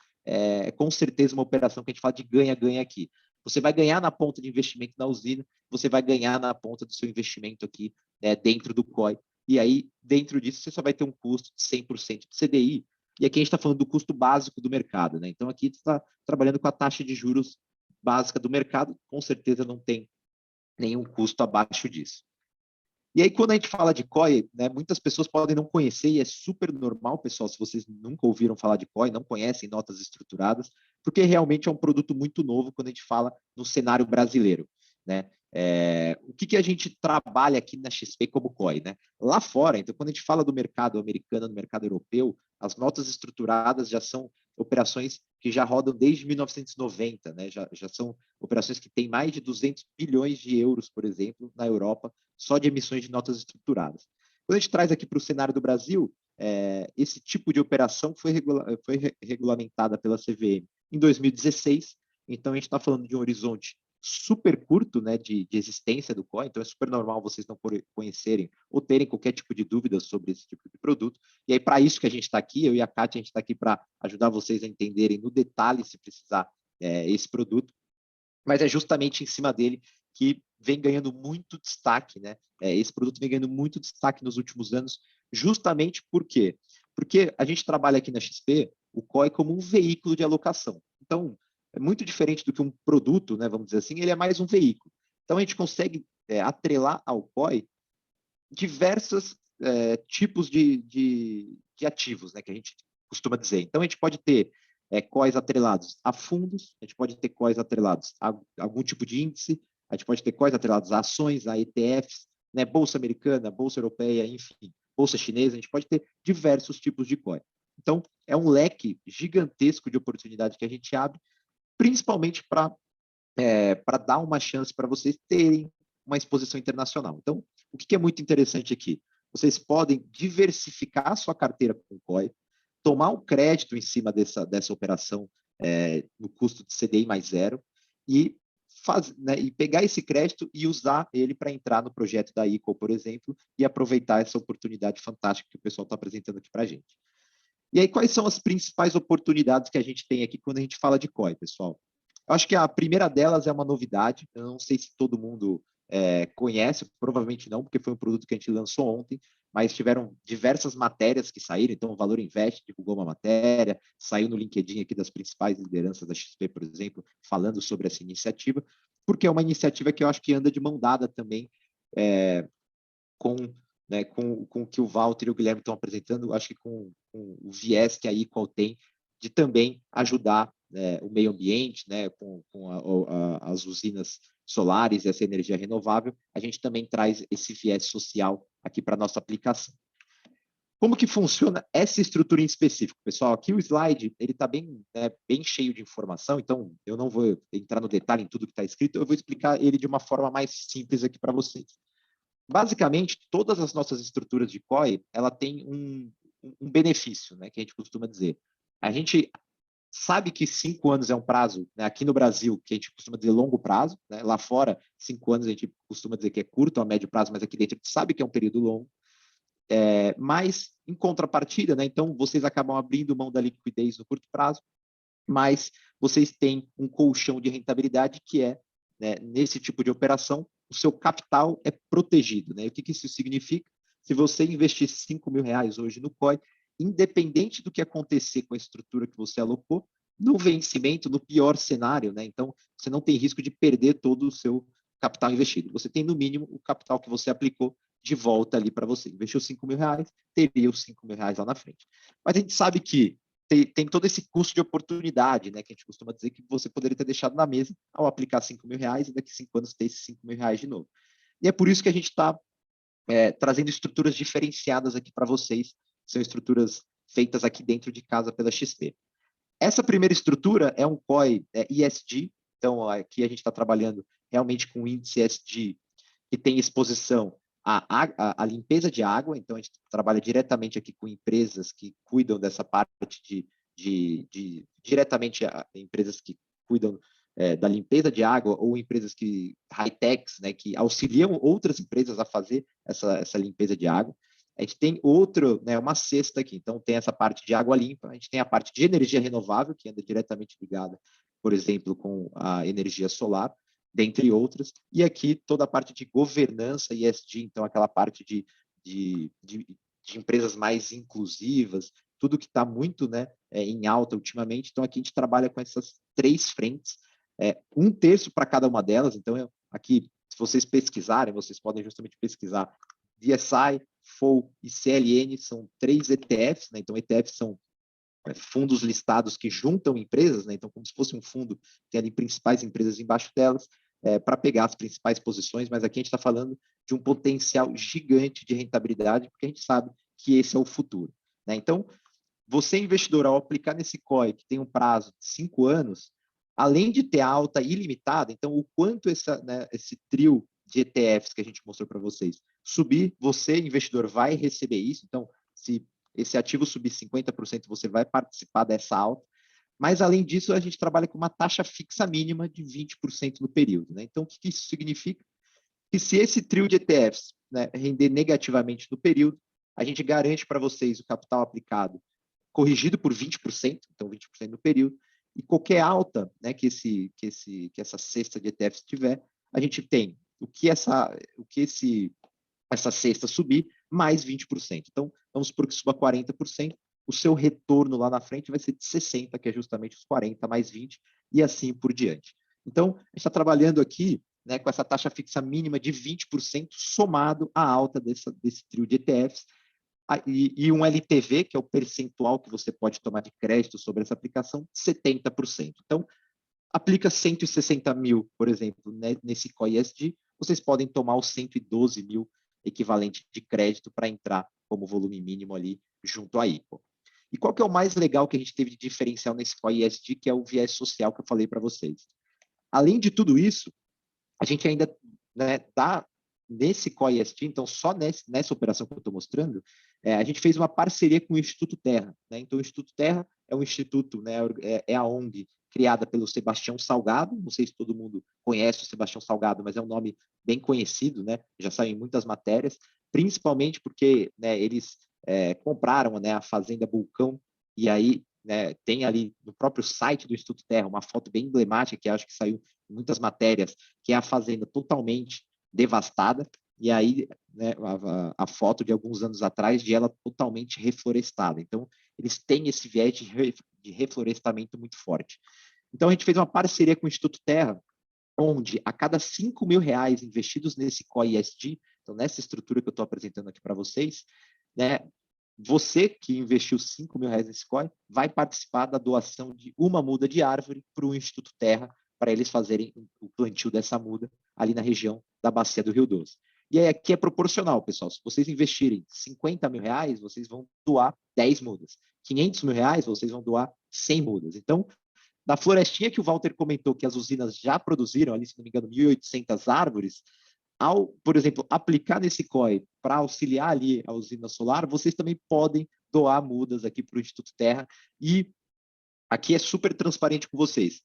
com certeza uma operação que a gente fala de ganha-ganha aqui. Você vai ganhar na ponta de investimento na usina, você vai ganhar na ponta do seu investimento aqui dentro do COI, e aí, dentro disso, você só vai ter um custo de 100% de CDI, e aqui a gente está falando do custo básico do mercado, né? Então, aqui você está trabalhando com a taxa de juros básica do mercado, com certeza não tem nenhum custo abaixo disso. E aí, quando a gente fala de COI, né, muitas pessoas podem não conhecer, e é super normal, pessoal, se vocês nunca ouviram falar de COI, não conhecem notas estruturadas, porque realmente é um produto muito novo quando a gente fala no cenário brasileiro, né? O que a gente trabalha aqui na XP como COI, né? Lá fora, então, quando a gente fala do mercado americano, do mercado europeu, as notas estruturadas já são operações que já rodam desde 1990, né? Já são operações que têm mais de 200 bilhões de euros, por exemplo, na Europa, só de emissões de notas estruturadas. Quando a gente traz aqui para o cenário do Brasil, esse tipo de operação foi regulamentada pela CVM em 2016, então a gente está falando de um horizonte super curto, né, de existência do COI, então é super normal vocês não conhecerem ou terem qualquer tipo de dúvida sobre esse tipo de produto. E aí, para isso que a gente está aqui, eu e a Kátia, a gente está aqui para ajudar vocês a entenderem no detalhe, se precisar, esse produto, mas é justamente em cima dele que vem ganhando muito destaque, né? Esse produto vem ganhando muito destaque nos últimos anos, justamente por quê? Porque a gente trabalha aqui na XP o COI como um veículo de alocação. Então, é muito diferente do que um produto, né, vamos dizer assim, ele é mais um veículo. Então, a gente consegue atrelar ao COI diversos tipos de ativos, né, que a gente costuma dizer. Então, a gente pode ter COIs atrelados a fundos, a gente pode ter COIs atrelados a algum tipo de índice, a gente pode ter COIs atrelados a ações, a ETFs, né, Bolsa Americana, Bolsa Europeia, enfim, Bolsa Chinesa, a gente pode ter diversos tipos de COI. Então, é um leque gigantesco de oportunidade que a gente abre, principalmente para dar uma chance para vocês terem uma exposição internacional. Então, o que é muito interessante aqui? Vocês podem diversificar a sua carteira com COI, tomar um crédito em cima dessa operação no custo de CDI mais zero e pegar esse crédito e usar ele para entrar no projeto da Equal, por exemplo, e aproveitar essa oportunidade fantástica que o pessoal está apresentando aqui para a gente. E aí, quais são as principais oportunidades que a gente tem aqui quando a gente fala de COI, pessoal? Eu acho que a primeira delas é uma novidade, eu não sei se todo mundo conhece, provavelmente não, porque foi um produto que a gente lançou ontem, mas tiveram diversas matérias que saíram, então o Valor Invest divulgou uma matéria, saiu no LinkedIn aqui das principais lideranças da XP, por exemplo, falando sobre essa iniciativa, porque é uma iniciativa que eu acho que anda de mão dada também com o que o Walter e o Guilherme estão apresentando, acho que com o viés que a Equal tem de também ajudar o meio ambiente, né, com as usinas solares e essa energia renovável, a gente também traz esse viés social aqui para a nossa aplicação. Como que funciona essa estrutura em específico, pessoal? Aqui o slide ele está bem cheio de informação, então eu não vou entrar no detalhe em tudo que está escrito, eu vou explicar ele de uma forma mais simples aqui para vocês. Basicamente, todas as nossas estruturas de COI, ela tem um benefício, né, que a gente costuma dizer. A gente sabe que 5 anos é um prazo, né, aqui no Brasil, que a gente costuma dizer longo prazo, né, lá fora, 5 anos a gente costuma dizer que é curto, a médio prazo, mas aqui dentro a gente sabe que é um período longo. Mas, em contrapartida, né, então vocês acabam abrindo mão da liquidez no curto prazo, mas vocês têm um colchão de rentabilidade que né, nesse tipo de operação, o seu capital é protegido. Né? O que isso significa? Se você investir R$5 mil hoje no COI, independente do que acontecer com a estrutura que você alocou, no vencimento, no pior cenário, né? Então, você não tem risco de perder todo o seu capital investido. Você tem, no mínimo, o capital que você aplicou de volta ali para você. Investiu R$5 mil, teria os R$5 mil lá na frente. Mas a gente sabe que tem todo esse custo de oportunidade, né, que a gente costuma dizer que você poderia ter deixado na mesa ao aplicar R$5 mil e daqui a 5 anos ter esses R$5 mil de novo. E é por isso que a gente está trazendo estruturas diferenciadas aqui para vocês, são estruturas feitas aqui dentro de casa pela XP. Essa primeira estrutura é um COI ESG, então aqui a gente está trabalhando realmente com índice ESG que tem exposição à limpeza de água, então a gente trabalha diretamente aqui com empresas que cuidam dessa parte diretamente empresas que cuidam da limpeza de água ou empresas high-techs, né, que auxiliam outras empresas a fazer essa limpeza de água. A gente tem uma cesta aqui, então tem essa parte de água limpa, a gente tem a parte de energia renovável, que anda diretamente ligada, por exemplo, com a energia solar, dentre outras, e aqui toda a parte de governança e ESG, então aquela parte de empresas mais inclusivas, tudo que está muito, né, em alta ultimamente. Então aqui a gente trabalha com essas 3 frentes, 1/3 para cada uma delas. Então aqui, se vocês pesquisarem, vocês podem justamente pesquisar DSI, FOL e CLN, são 3 ETFs, né? Então ETFs são fundos listados que juntam empresas, né? Então como se fosse um fundo, tem ali principais empresas embaixo delas, para pegar as principais posições, mas aqui a gente está falando de um potencial gigante de rentabilidade, porque a gente sabe que esse é o futuro, né? Então, você, investidor, ao aplicar nesse COI, que tem um prazo de 5 anos, além de ter alta ilimitada, então o quanto esse trio de ETFs que a gente mostrou para vocês subir, você, investidor, vai receber isso. Então, se esse ativo subir 50%, você vai participar dessa alta. Mas, além disso, a gente trabalha com uma taxa fixa mínima de 20% no período, né? Então, o que isso significa? Que se esse trio de ETFs, né, render negativamente no período, a gente garante para vocês o capital aplicado corrigido por 20%, então 20% no período, e qualquer alta, né, que essa cesta de ETFs tiver, a gente tem essa cesta subir, mais 20%. Então, vamos supor que suba 40%, o seu retorno lá na frente vai ser de 60%, que é justamente os 40 mais 20, e assim por diante. Então, a gente está trabalhando aqui, né, com essa taxa fixa mínima de 20% somado à alta desse trio de ETFs, e um LTV, que é o percentual que você pode tomar de crédito sobre essa aplicação, 70%. Então, aplica 160 mil, por exemplo, né, nesse COI ESG, vocês podem tomar os 112 mil equivalente de crédito para entrar como volume mínimo ali junto à IPO. E qual que é o mais legal que a gente teve de diferencial nesse COI ESG, que é o viés social que eu falei para vocês. Além de tudo isso, a gente ainda, né, dá nesse COI ESG, então só nessa operação que eu estou mostrando, a gente fez uma parceria com o Instituto Terra, né? Então o Instituto Terra é um instituto, né, é a ONG criada pelo Sebastião Salgado, não sei se todo mundo conhece o Sebastião Salgado, mas é um nome bem conhecido, né? Já saiu em muitas matérias, principalmente porque, né, eles compraram, né, a Fazenda Bulcão, e aí, né, tem ali no próprio site do Instituto Terra uma foto bem emblemática, que acho que saiu em muitas matérias, que é a fazenda totalmente devastada, e aí, né, a foto de alguns anos atrás de ela totalmente reflorestada. Então, eles têm esse viés de reflorestamento muito forte. Então, a gente fez uma parceria com o Instituto Terra, onde a cada 5 mil reais investidos nesse COI ESG, então nessa estrutura que eu estou apresentando aqui para vocês, né, você que investiu 5 mil reais nesse COI vai participar da doação de uma muda de árvore para o Instituto Terra, para eles fazerem o plantio dessa muda ali na região da Bacia do Rio Doce. E aí aqui é proporcional, pessoal. Se vocês investirem 50 mil reais, vocês vão doar 10 mudas. 500 mil reais, vocês vão doar 100 mudas. Então, da florestinha que o Walter comentou que as usinas já produziram, ali, se não me engano, 1.800 árvores, ao, por exemplo, aplicar nesse COI para auxiliar ali a usina solar, vocês também podem doar mudas aqui para o Instituto Terra. E aqui é super transparente com vocês.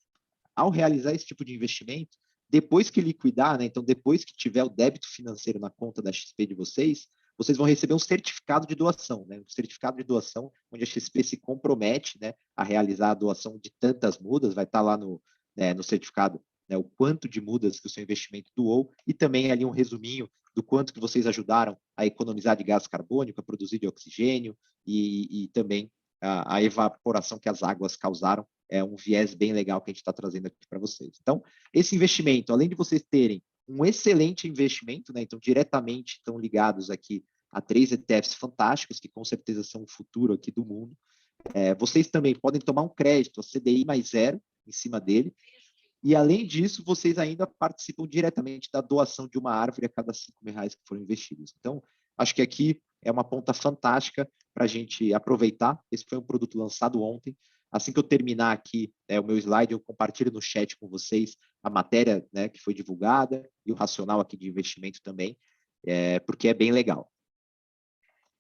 Ao realizar esse tipo de investimento, depois que liquidar, né, então depois que tiver o débito financeiro na conta da XP de vocês, vocês vão receber um certificado de doação, né, um certificado de doação onde a XP se compromete, né, a realizar a doação de tantas mudas, vai estar lá no certificado, né, o quanto de mudas que o seu investimento doou, e também ali um resuminho do quanto que vocês ajudaram a economizar de gás carbônico, a produzir de oxigênio e também a evaporação que as águas causaram. É um viés bem legal que a gente está trazendo aqui para vocês. Então, esse investimento, além de vocês terem um excelente investimento, né, então diretamente estão ligados aqui a 3 ETFs fantásticos, que com certeza são o futuro aqui do mundo, vocês também podem tomar um crédito, a CDI mais 0, em cima dele, E, além disso, vocês ainda participam diretamente da doação de uma árvore a cada R$ 5.000 que foram investidos. Então, acho que aqui é uma ponta fantástica para a gente aproveitar. Esse foi um produto lançado ontem. Assim que eu terminar aqui o meu slide, eu compartilho no chat com vocês a matéria, né, que foi divulgada e o racional aqui de investimento também, porque é bem legal.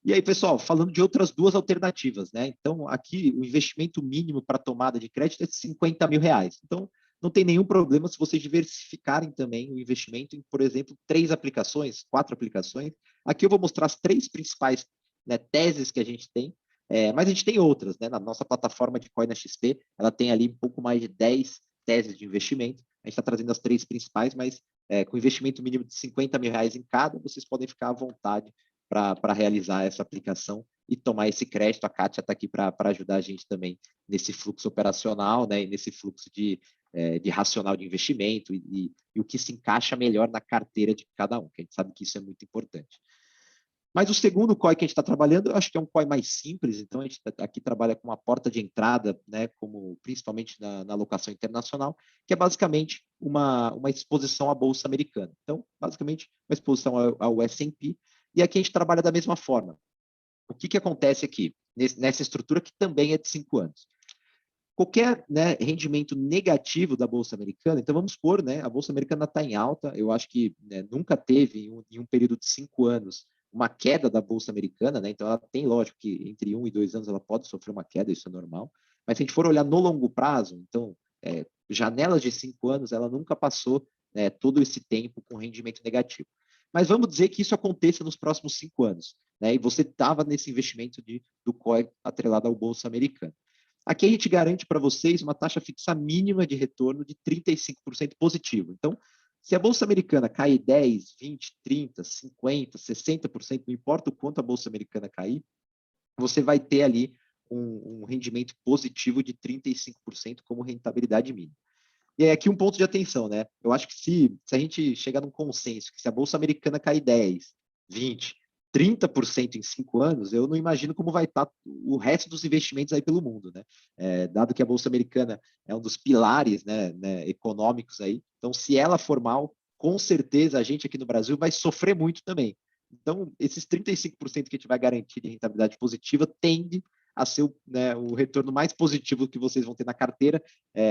E aí, pessoal, falando de outras duas alternativas, né? Então, aqui o investimento mínimo para tomada de crédito é R$ 50.000. Então, não tem nenhum problema se vocês diversificarem também o investimento em, por exemplo, 3 aplicações, 4 aplicações. Aqui eu vou mostrar as 3 principais, né, teses que a gente tem, mas a gente tem outras, né? Na nossa plataforma de CoinXP, ela tem ali um pouco mais de 10 teses de investimento. A gente está trazendo as 3 principais, mas com investimento mínimo de R$ 50.000 em cada, vocês podem ficar à vontade para realizar essa aplicação e tomar esse crédito. A Kátia está aqui para ajudar a gente também nesse fluxo operacional, né, e nesse fluxo de racional de investimento e o que se encaixa melhor na carteira de cada um, que a gente sabe que isso é muito importante. Mas o segundo COI que a gente está trabalhando, eu acho que é um COI mais simples, então a gente aqui trabalha com uma porta de entrada, né, como principalmente na alocação internacional, que é basicamente uma exposição à Bolsa Americana. Então, basicamente, uma exposição ao S&P, e aqui a gente trabalha da mesma forma. O que acontece aqui, nessa estrutura que também é de 5 anos? Qualquer, né, rendimento negativo da Bolsa Americana, então vamos supor, né, a Bolsa Americana está em alta, eu acho que, né, nunca teve em um período de 5 anos uma queda da Bolsa Americana, né, então ela tem, lógico, que entre 1 e 2 anos ela pode sofrer uma queda, isso é normal, mas se a gente for olhar no longo prazo, então, janelas de 5 anos, ela nunca passou, né, todo esse tempo com rendimento negativo. Mas vamos dizer que isso aconteça nos próximos 5 anos, né, e você estava nesse investimento do COI atrelado ao Bolsa Americana. Aqui a gente garante para vocês uma taxa fixa mínima de retorno de 35% positivo. Então, se a Bolsa Americana cair 10, 20, 30, 50, 60%, não importa o quanto a Bolsa Americana cair, você vai ter ali um rendimento positivo de 35% como rentabilidade mínima. E aqui um ponto de atenção, né? Eu acho que se a gente chegar num consenso que se a Bolsa Americana cair 10, 20, 30% em 5 anos, eu não imagino como vai estar o resto dos investimentos aí pelo mundo, né? Dado que a Bolsa Americana é um dos pilares, né, econômicos aí, então se ela for mal, com certeza a gente aqui no Brasil vai sofrer muito também. Então, esses 35% que a gente vai garantir de rentabilidade positiva tende a ser o retorno mais positivo que vocês vão ter na carteira,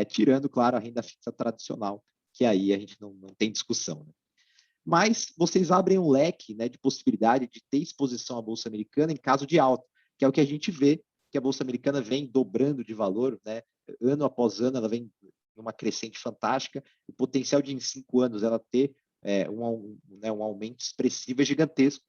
tirando, claro, a renda fixa tradicional, que aí a gente não tem discussão, né? Mas vocês abrem um leque, né, de possibilidade de ter exposição à Bolsa Americana em caso de alta, que é o que a gente vê, que a Bolsa Americana vem dobrando de valor, né, ano após ano, ela vem numa crescente fantástica, o potencial de em 5 anos ela ter um aumento expressivo é gigantesco.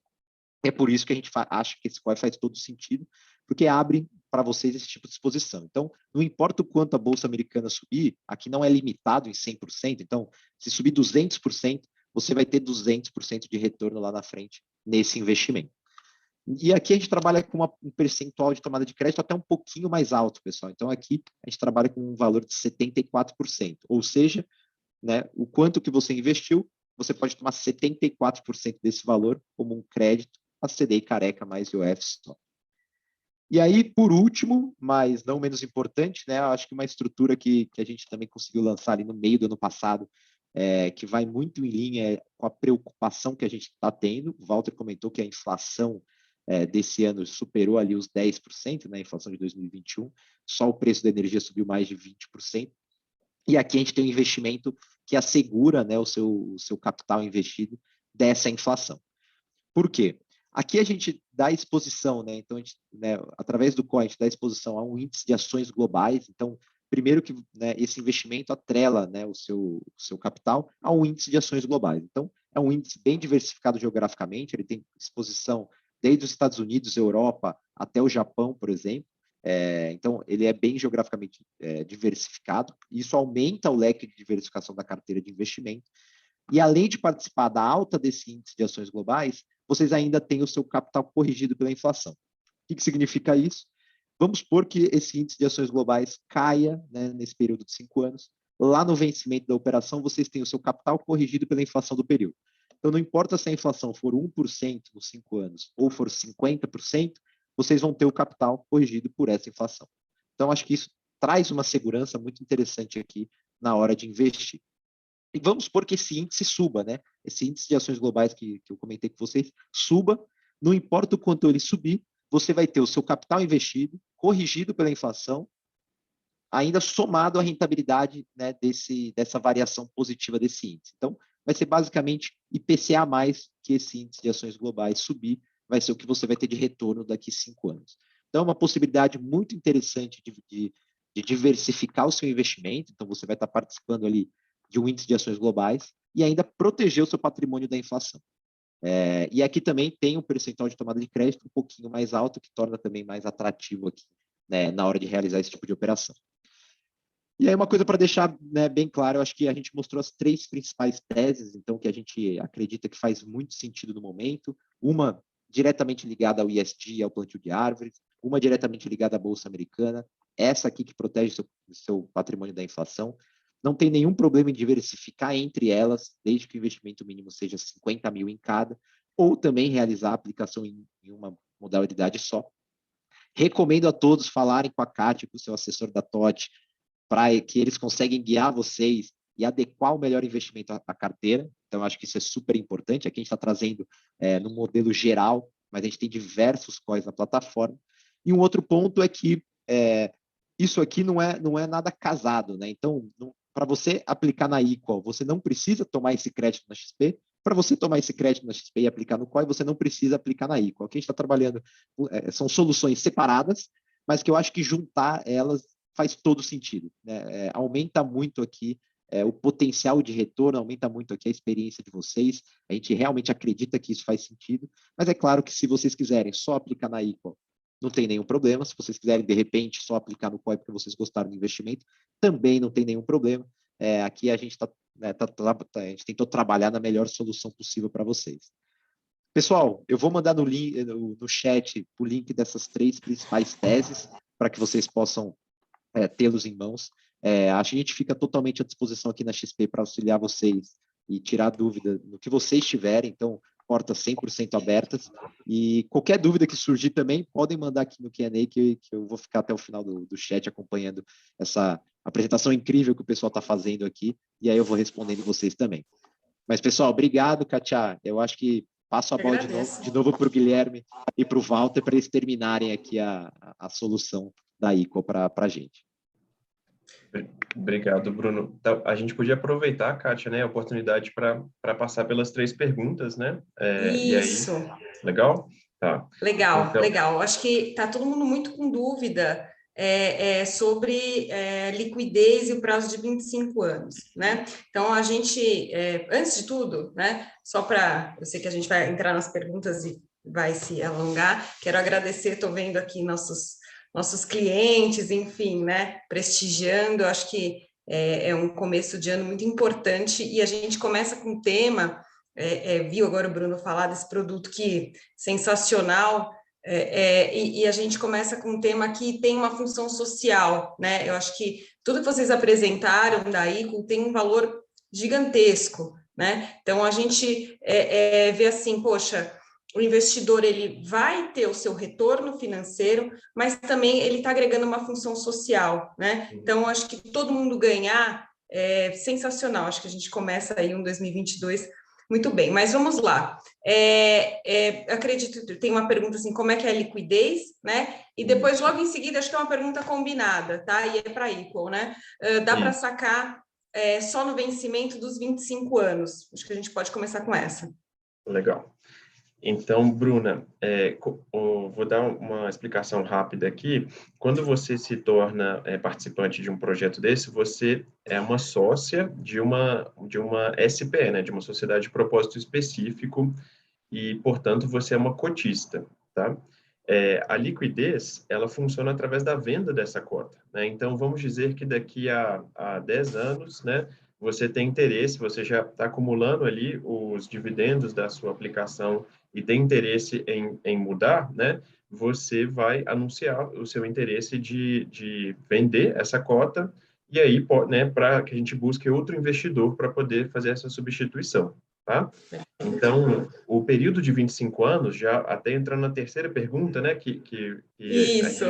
É por isso que a gente acha que esse COI faz todo sentido, porque abre para vocês esse tipo de exposição. Então, não importa o quanto a Bolsa Americana subir, aqui não é limitado em 100%, então, se subir 200%, você vai ter 200% de retorno lá na frente nesse investimento. E aqui a gente trabalha com um percentual de tomada de crédito até um pouquinho mais alto, pessoal. Então, aqui a gente trabalha com um valor de 74%, ou seja, né, o quanto que você investiu, você pode tomar 74% desse valor como um crédito a CDI careca mais IOF só. E aí, por último, mas não menos importante, né, eu acho que uma estrutura que a gente também conseguiu lançar ali no meio do ano passado, que vai muito em linha com a preocupação que a gente está tendo. O Walter comentou que a inflação desse ano superou ali os 10%, né, a inflação de 2021, só o preço da energia subiu mais de 20%, e aqui a gente tem um investimento que assegura, né, o seu capital investido dessa inflação. Por quê? Aqui a gente dá exposição, né? Então, a gente, né, através do COI, a gente dá exposição a um índice de ações globais. Então, primeiro que, né, esse investimento atrela, né, o seu capital a um índice de ações globais. Então, é um índice bem diversificado geograficamente, ele tem exposição desde os Estados Unidos, Europa, até o Japão, por exemplo. Então, ele é bem geograficamente diversificado. Isso aumenta o leque de diversificação da carteira de investimento. E, além de participar da alta desse índice de ações globais, vocês ainda têm o seu capital corrigido pela inflação. O que significa isso? Vamos supor que esse índice de ações globais caia, né, nesse período de 5 anos. Lá no vencimento da operação, vocês têm o seu capital corrigido pela inflação do período. Então, não importa se a inflação for 1% nos 5 anos ou for 50%, vocês vão ter o capital corrigido por essa inflação. Então, acho que isso traz uma segurança muito interessante aqui na hora de investir. E vamos supor que esse índice suba, né? Esse índice de ações globais que eu comentei com vocês, suba, não importa o quanto ele subir, você vai ter o seu capital investido, corrigido pela inflação, ainda somado à rentabilidade, né, dessa variação positiva desse índice. Então, vai ser basicamente IPCA mais que esse índice de ações globais subir, vai ser o que você vai ter de retorno daqui a 5 anos. Então, é uma possibilidade muito interessante de diversificar o seu investimento. Então, você vai estar participando ali de um índice de ações globais e ainda proteger o seu patrimônio da inflação. E aqui também tem um percentual de tomada de crédito um pouquinho mais alto, que torna também mais atrativo aqui, né, na hora de realizar esse tipo de operação. E aí uma coisa para deixar, né, bem claro, eu acho que a gente mostrou as 3 principais teses, então, que a gente acredita que faz muito sentido no momento. Uma diretamente ligada ao ESG, ao plantio de árvores, uma diretamente ligada à Bolsa Americana, essa aqui que protege o seu patrimônio da inflação. Não tem nenhum problema em diversificar entre elas, desde que o investimento mínimo seja 50 mil em cada, ou também realizar a aplicação em uma modalidade só. Recomendo a todos falarem com a Kátia, com o seu assessor da TOT, para que eles conseguem guiar vocês e adequar o melhor investimento à carteira. Então, acho que isso é super importante. Aqui a gente está trazendo no modelo geral, mas a gente tem diversos COIs na plataforma. E um outro ponto é que isso aqui não é nada casado, né? Então, para você aplicar na Equal, você não precisa tomar esse crédito na XP. Para você tomar esse crédito na XP e aplicar no COI, você não precisa aplicar na Equal. Aqui a gente está trabalhando, são soluções separadas, mas que eu acho que juntar elas faz todo sentido, né? Aumenta muito aqui o potencial de retorno, aumenta muito aqui a experiência de vocês. A gente realmente acredita que isso faz sentido, mas é claro que se vocês quiserem só aplicar na Equal, não tem nenhum problema. Se vocês quiserem, de repente, só aplicar no COI porque vocês gostaram do investimento, também não tem nenhum problema. Aqui a gente a gente tentou trabalhar na melhor solução possível para vocês. Pessoal, eu vou mandar no chat o link dessas 3 principais teses para que vocês possam tê-los em mãos. A gente fica totalmente à disposição aqui na XP para auxiliar vocês e tirar dúvida no que vocês tiverem. Então, portas 100% abertas. E qualquer dúvida que surgir também, podem mandar aqui no Q&A, que eu vou ficar até o final do chat acompanhando essa apresentação incrível que o pessoal está fazendo aqui, e aí eu vou respondendo vocês também. Mas, pessoal, obrigado, Kátia. Eu acho que passo a bola de novo para o Guilherme e para o Walter, para eles terminarem aqui a solução da Equal para a gente. Obrigado, Bruno. Então, a gente podia aproveitar, Kátia, né, a oportunidade para passar pelas 3 perguntas, né? Isso. E aí, legal? Tá. Legal, então, legal. Acho que está todo mundo muito com dúvida sobre liquidez e o prazo de 25 anos, né? Então, a gente, antes de tudo, né, só para, eu sei que a gente vai entrar nas perguntas e vai se alongar, quero agradecer, estou vendo aqui nossos clientes, enfim, né, prestigiando. Acho que é um começo de ano muito importante e a gente começa com um tema, viu agora o Bruno falar desse produto que sensacional, e a gente começa com um tema que tem uma função social, né? Eu acho que tudo que vocês apresentaram da Equal tem um valor gigantesco, né? Então, a gente vê assim, poxa, o investidor ele vai ter o seu retorno financeiro, mas também ele está agregando uma função social, né? Então, acho que todo mundo ganhar é sensacional. Acho que a gente começa aí um 2022 muito bem, mas vamos lá. Acredito que tem uma pergunta assim, como é que é a liquidez, né? E depois, logo em seguida, acho que é uma pergunta combinada, tá? E é para Equal, né? Dá para sacar só no vencimento dos 25 anos. Acho que a gente pode começar com essa. Legal. Então, Bruna, vou dar uma explicação rápida aqui. Quando você se torna participante de um projeto desse, você é uma sócia de uma SPE, né, de uma sociedade de propósito específico, e, portanto, você é uma cotista, tá? A liquidez, ela funciona através da venda dessa cota, né? Então, vamos dizer que daqui a 10 anos, né, você tem interesse, você já está acumulando ali os dividendos da sua aplicação e tem interesse em mudar, né? Você vai anunciar o seu interesse de vender essa cota, e aí, né, para que a gente busque outro investidor para poder fazer essa substituição, tá? Então, o período de 25 anos, já até entrando na terceira pergunta, né, Isso.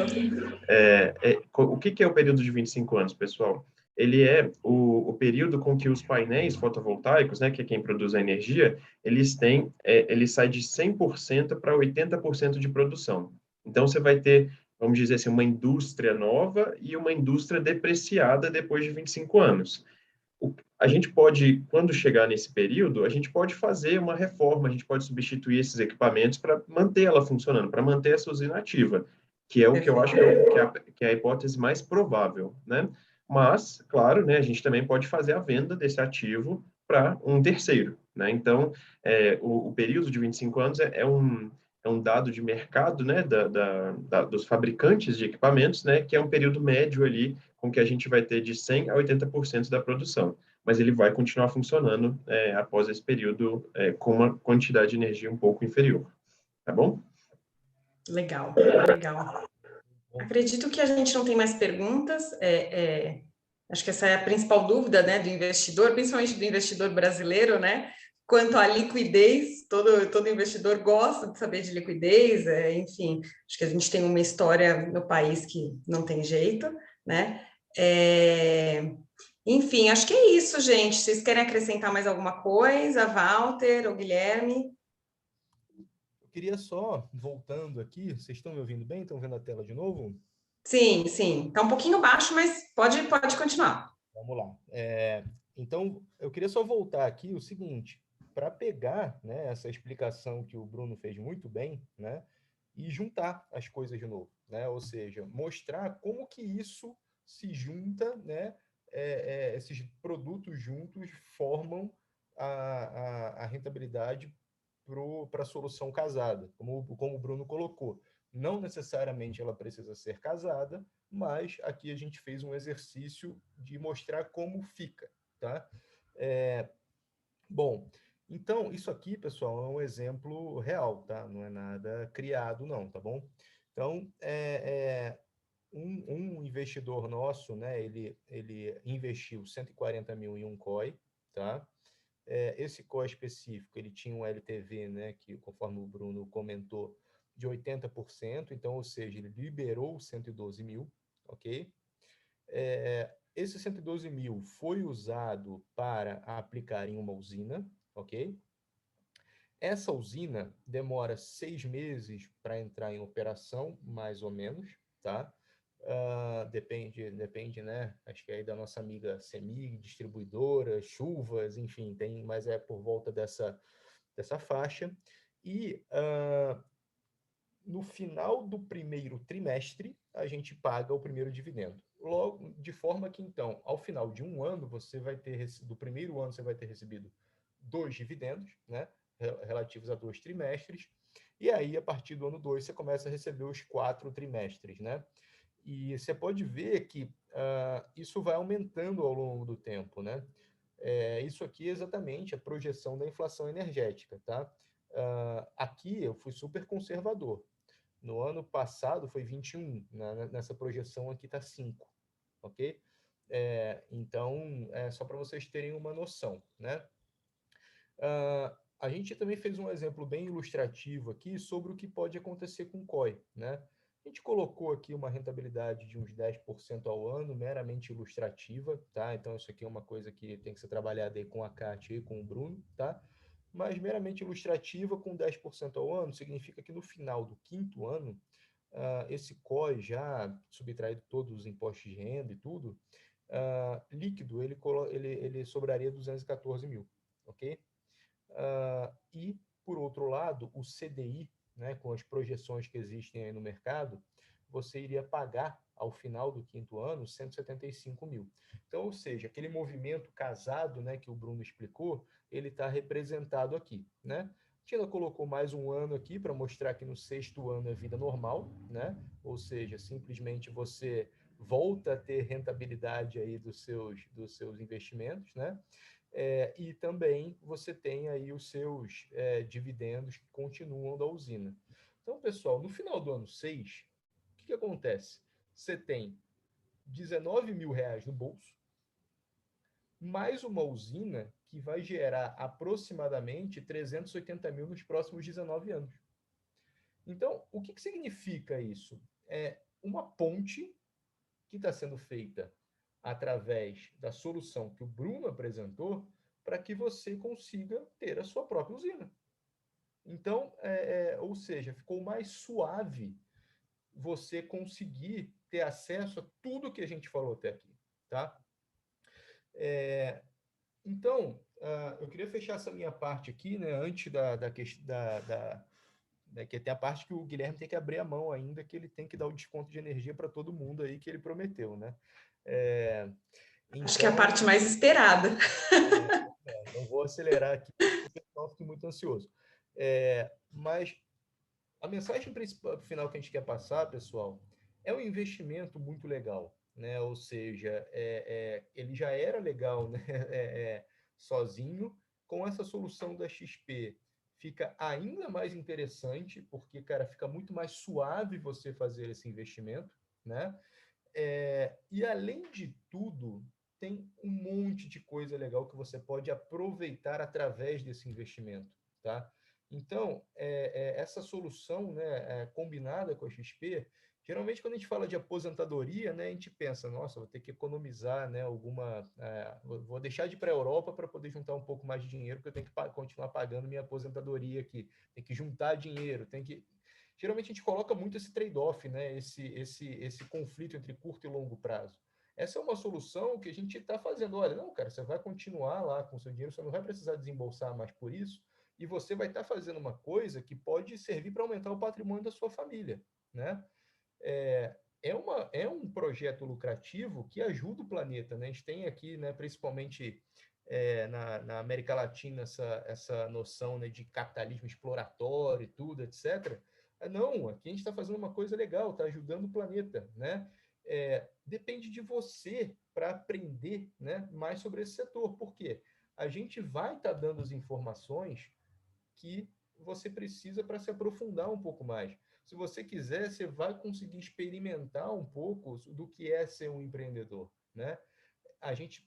o que é o período de 25 anos, pessoal? ele é o período com que os painéis fotovoltaicos, né, que é quem produz a energia, ele sai de 100% para 80% de produção. Então, você vai ter, vamos dizer assim, uma indústria nova e uma indústria depreciada depois de 25 anos. A gente pode, quando chegar nesse período, a gente pode fazer uma reforma, a gente pode substituir esses equipamentos para manter ela funcionando, para manter essa usina ativa, que é o que eu acho que é a hipótese mais provável, né? Mas, claro, né, a gente também pode fazer a venda desse ativo para um terceiro, né? Então, o período de 25 anos é um dado de mercado, né, dos fabricantes de equipamentos, né, que é um período médio ali com que a gente vai ter de 100 a 80% da produção, mas ele vai continuar funcionando após esse período com uma quantidade de energia um pouco inferior, tá bom? Legal, legal. Acredito que a gente não tem mais perguntas. Acho que essa é a principal dúvida, né, do investidor, principalmente do investidor brasileiro, né? Quanto à liquidez, todo investidor gosta de saber de liquidez, enfim, acho que a gente tem uma história no país que não tem jeito, né? Enfim, acho que é isso, gente. Vocês querem acrescentar mais alguma coisa, Walter ou Guilherme? Eu queria só, voltando aqui, vocês estão me ouvindo bem? Estão vendo a tela de novo? Sim, sim. Está um pouquinho baixo, mas pode continuar. Vamos lá. Então, eu queria só voltar aqui o seguinte, para pegar, né, essa explicação que o Bruno fez muito bem, né, e juntar as coisas de novo, né, ou seja, mostrar como que isso se junta, né, esses produtos juntos formam a rentabilidade para a solução casada, como o Bruno colocou. Não necessariamente ela precisa ser casada, mas aqui a gente fez um exercício de mostrar como fica, tá? Bom, então isso aqui, pessoal, é um exemplo real, tá? Não é nada criado, não, tá bom? Então, um investidor nosso, né? Ele investiu 140 mil em um COI, tá? Esse COI específico, ele tinha um LTV, né? Que, conforme o Bruno comentou, de 80%, então, ou seja, ele liberou 112 mil, ok? Esse 112 mil foi usado para aplicar em uma usina, ok? Essa usina demora 6 meses para entrar em operação, mais ou menos, tá? Depende, né? Acho que é aí da nossa amiga CEMIG, distribuidora, chuvas, enfim, mas é por volta dessa faixa. E no final do primeiro trimestre, a gente paga o primeiro dividendo. Logo, de forma que, então, ao final de um ano, do primeiro ano, você vai ter recebido 2 dividendos, né, relativos a 2 trimestres, e aí, a partir do ano 2, você começa a receber os 4 trimestres, né? E você pode ver que isso vai aumentando ao longo do tempo, né? Isso aqui é exatamente a projeção da inflação energética, tá? Aqui eu fui super conservador. No ano passado foi 21, nessa projeção aqui está 5, ok? Então, só para vocês terem uma noção, né? A gente também fez um exemplo bem ilustrativo aqui sobre o que pode acontecer com o COI, né? A gente colocou aqui uma rentabilidade de uns 10% ao ano, meramente ilustrativa, tá? Então, isso aqui é uma coisa que tem que ser trabalhada aí com a Kátia e com o Bruno, tá? Mas meramente ilustrativa, com 10% ao ano, significa que no final do quinto ano, esse COI já subtraído todos os impostos de renda e tudo, líquido, ele sobraria 214 mil, ok? E, por outro lado, o CDI, né, com as projeções que existem aí no mercado, você iria pagar, ao final do quinto ano, 175 mil. Então, ou seja, aquele movimento casado, né, que o Bruno explicou, ele está representado aqui, né? A Tina colocou mais um ano aqui para mostrar que no sexto ano é vida normal, né? Ou seja, simplesmente você volta a ter rentabilidade aí dos seus investimentos, né? E também você tem aí os seus dividendos que continuam da usina. Então, pessoal, no final do ano 6, o que acontece? Você tem 19 mil reais no bolso, mais uma usina que vai gerar aproximadamente 380 mil nos próximos 19 anos. Então, o que significa isso? É uma ponte que está sendo feita através da solução que o Bruno apresentou, para que você consiga ter a sua própria usina. Então, ou seja, ficou mais suave você conseguir ter acesso a tudo que a gente falou até aqui, tá? Então, eu queria fechar essa minha parte aqui, né, antes que tem a parte que o Guilherme tem que abrir a mão ainda, que ele tem que dar o desconto de energia para todo mundo aí que ele prometeu, né? Então, acho que é a parte mais esperada. Não vou acelerar aqui, porque o pessoal fica muito ansioso. Mas a mensagem principal, final que a gente quer passar, pessoal, é um investimento muito legal, né? Ou seja, ele já era legal, né? Sozinho. Com essa solução da XP, fica ainda mais interessante, porque, cara, fica muito mais suave você fazer esse investimento, né? E, além de tudo, tem um monte de coisa legal que você pode aproveitar através desse investimento, tá? Então, essa solução, né, combinada com a XP, geralmente quando a gente fala de aposentadoria, né, a gente pensa, nossa, vou ter que economizar, né, vou deixar de ir para a Europa para poder juntar um pouco mais de dinheiro, porque eu tenho que continuar pagando minha aposentadoria aqui, tem que juntar dinheiro, Geralmente a gente coloca muito esse trade-off, né, esse conflito entre curto e longo prazo. Essa é uma solução que a gente está fazendo. Olha, não, cara, você vai continuar lá com o seu dinheiro, você não vai precisar desembolsar mais por isso, e você vai estar fazendo uma coisa que pode servir para aumentar o patrimônio da sua família, né? É um projeto lucrativo que ajuda o planeta, né? A gente tem aqui, né, principalmente na América Latina, essa noção, né, de capitalismo exploratório e tudo, etc. Não, aqui a gente está fazendo uma coisa legal, está ajudando o planeta, né? Depende de você para aprender, né, mais sobre esse setor. Por quê? A gente vai estar dando as informações que você precisa para se aprofundar um pouco mais. Se você quiser, você vai conseguir experimentar um pouco do que é ser um empreendedor, né? A gente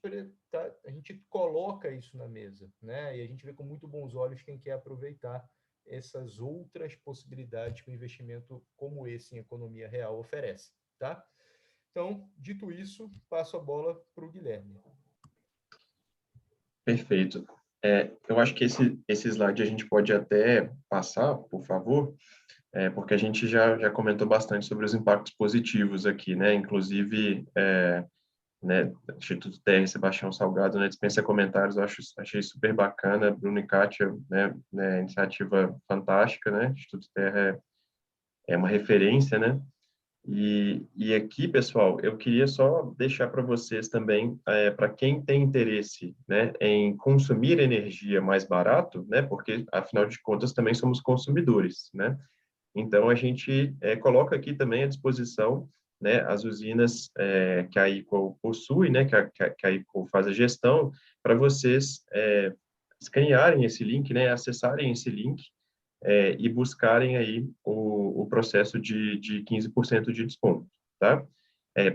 coloca isso na mesa, né? E a gente vê com muito bons olhos quem quer aproveitar essas outras possibilidades que um investimento como esse em economia real oferece, tá? Então, dito isso, passo a bola para o Guilherme. Perfeito. Eu acho que esse slide a gente pode até passar, por favor, porque a gente já comentou bastante sobre os impactos positivos aqui, né? Inclusive, né, Instituto Terra, Sebastião Salgado, né, dispensa comentários, achei super bacana, Bruno e Kátia, né, iniciativa fantástica, né? Instituto Terra é uma referência, né? E aqui, pessoal, eu queria só deixar para vocês também, para quem tem interesse, né, em consumir energia mais barato, né, porque, afinal de contas, também somos consumidores, né? Então, a gente coloca aqui também à disposição, né, as usinas que a Equal possui, né, que a Equal faz a gestão, para vocês escanearem esse link, né, acessarem esse link, e buscarem aí o processo de 15% de desconto, tá?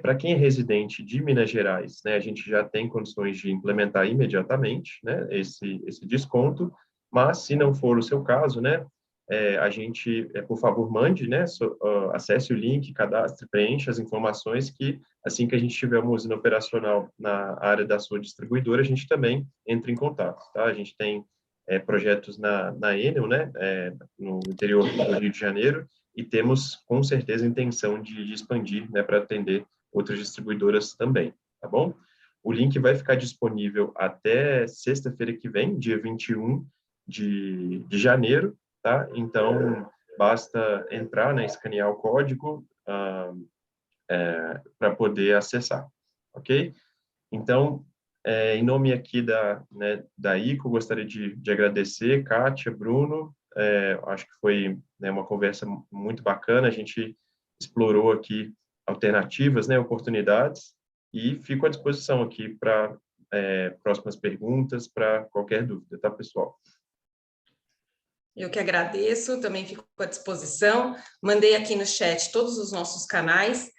Para quem é residente de Minas Gerais, né, a gente já tem condições de implementar imediatamente, né, esse desconto, mas se não for o seu caso, né, a gente, por favor, mande, né, acesse o link, cadastre, preencha as informações que, assim que a gente tiver uma usina operacional na área da sua distribuidora, a gente também entra em contato, tá? A gente tem projetos na Enel, né, no interior do Rio de Janeiro, e temos, com certeza, a intenção de expandir, né, para atender outras distribuidoras também, tá bom? O link vai ficar disponível até sexta-feira que vem, dia 21 de janeiro, tá? Então, basta entrar, né, escanear o código para poder acessar, ok? Então, em nome aqui da ICO, gostaria de agradecer, Kátia, Bruno, acho que foi, né, uma conversa muito bacana, a gente explorou aqui alternativas, né, oportunidades, e fico à disposição aqui para próximas perguntas, para qualquer dúvida, tá, pessoal? Eu que agradeço, também fico à disposição, mandei aqui no chat todos os nossos canais.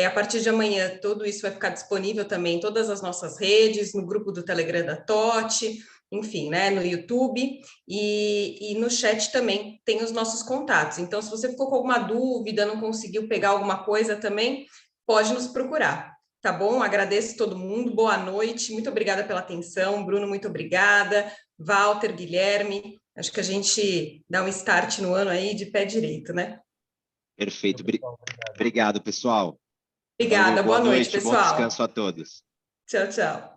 A partir de amanhã, tudo isso vai ficar disponível também em todas as nossas redes, no grupo do Telegram da TOT, enfim, né, no YouTube, e no chat também tem os nossos contatos. Então, se você ficou com alguma dúvida, não conseguiu pegar alguma coisa também, pode nos procurar. tá bom? Agradeço todo mundo, boa noite, muito obrigada pela atenção, Bruno, muito obrigada, Walter, Guilherme, acho que a gente dá um start no ano aí de pé direito, né? Perfeito. Obrigado, pessoal. Obrigada, Falou, boa boa noite, bom pessoal. descanso a todos. Tchau, tchau.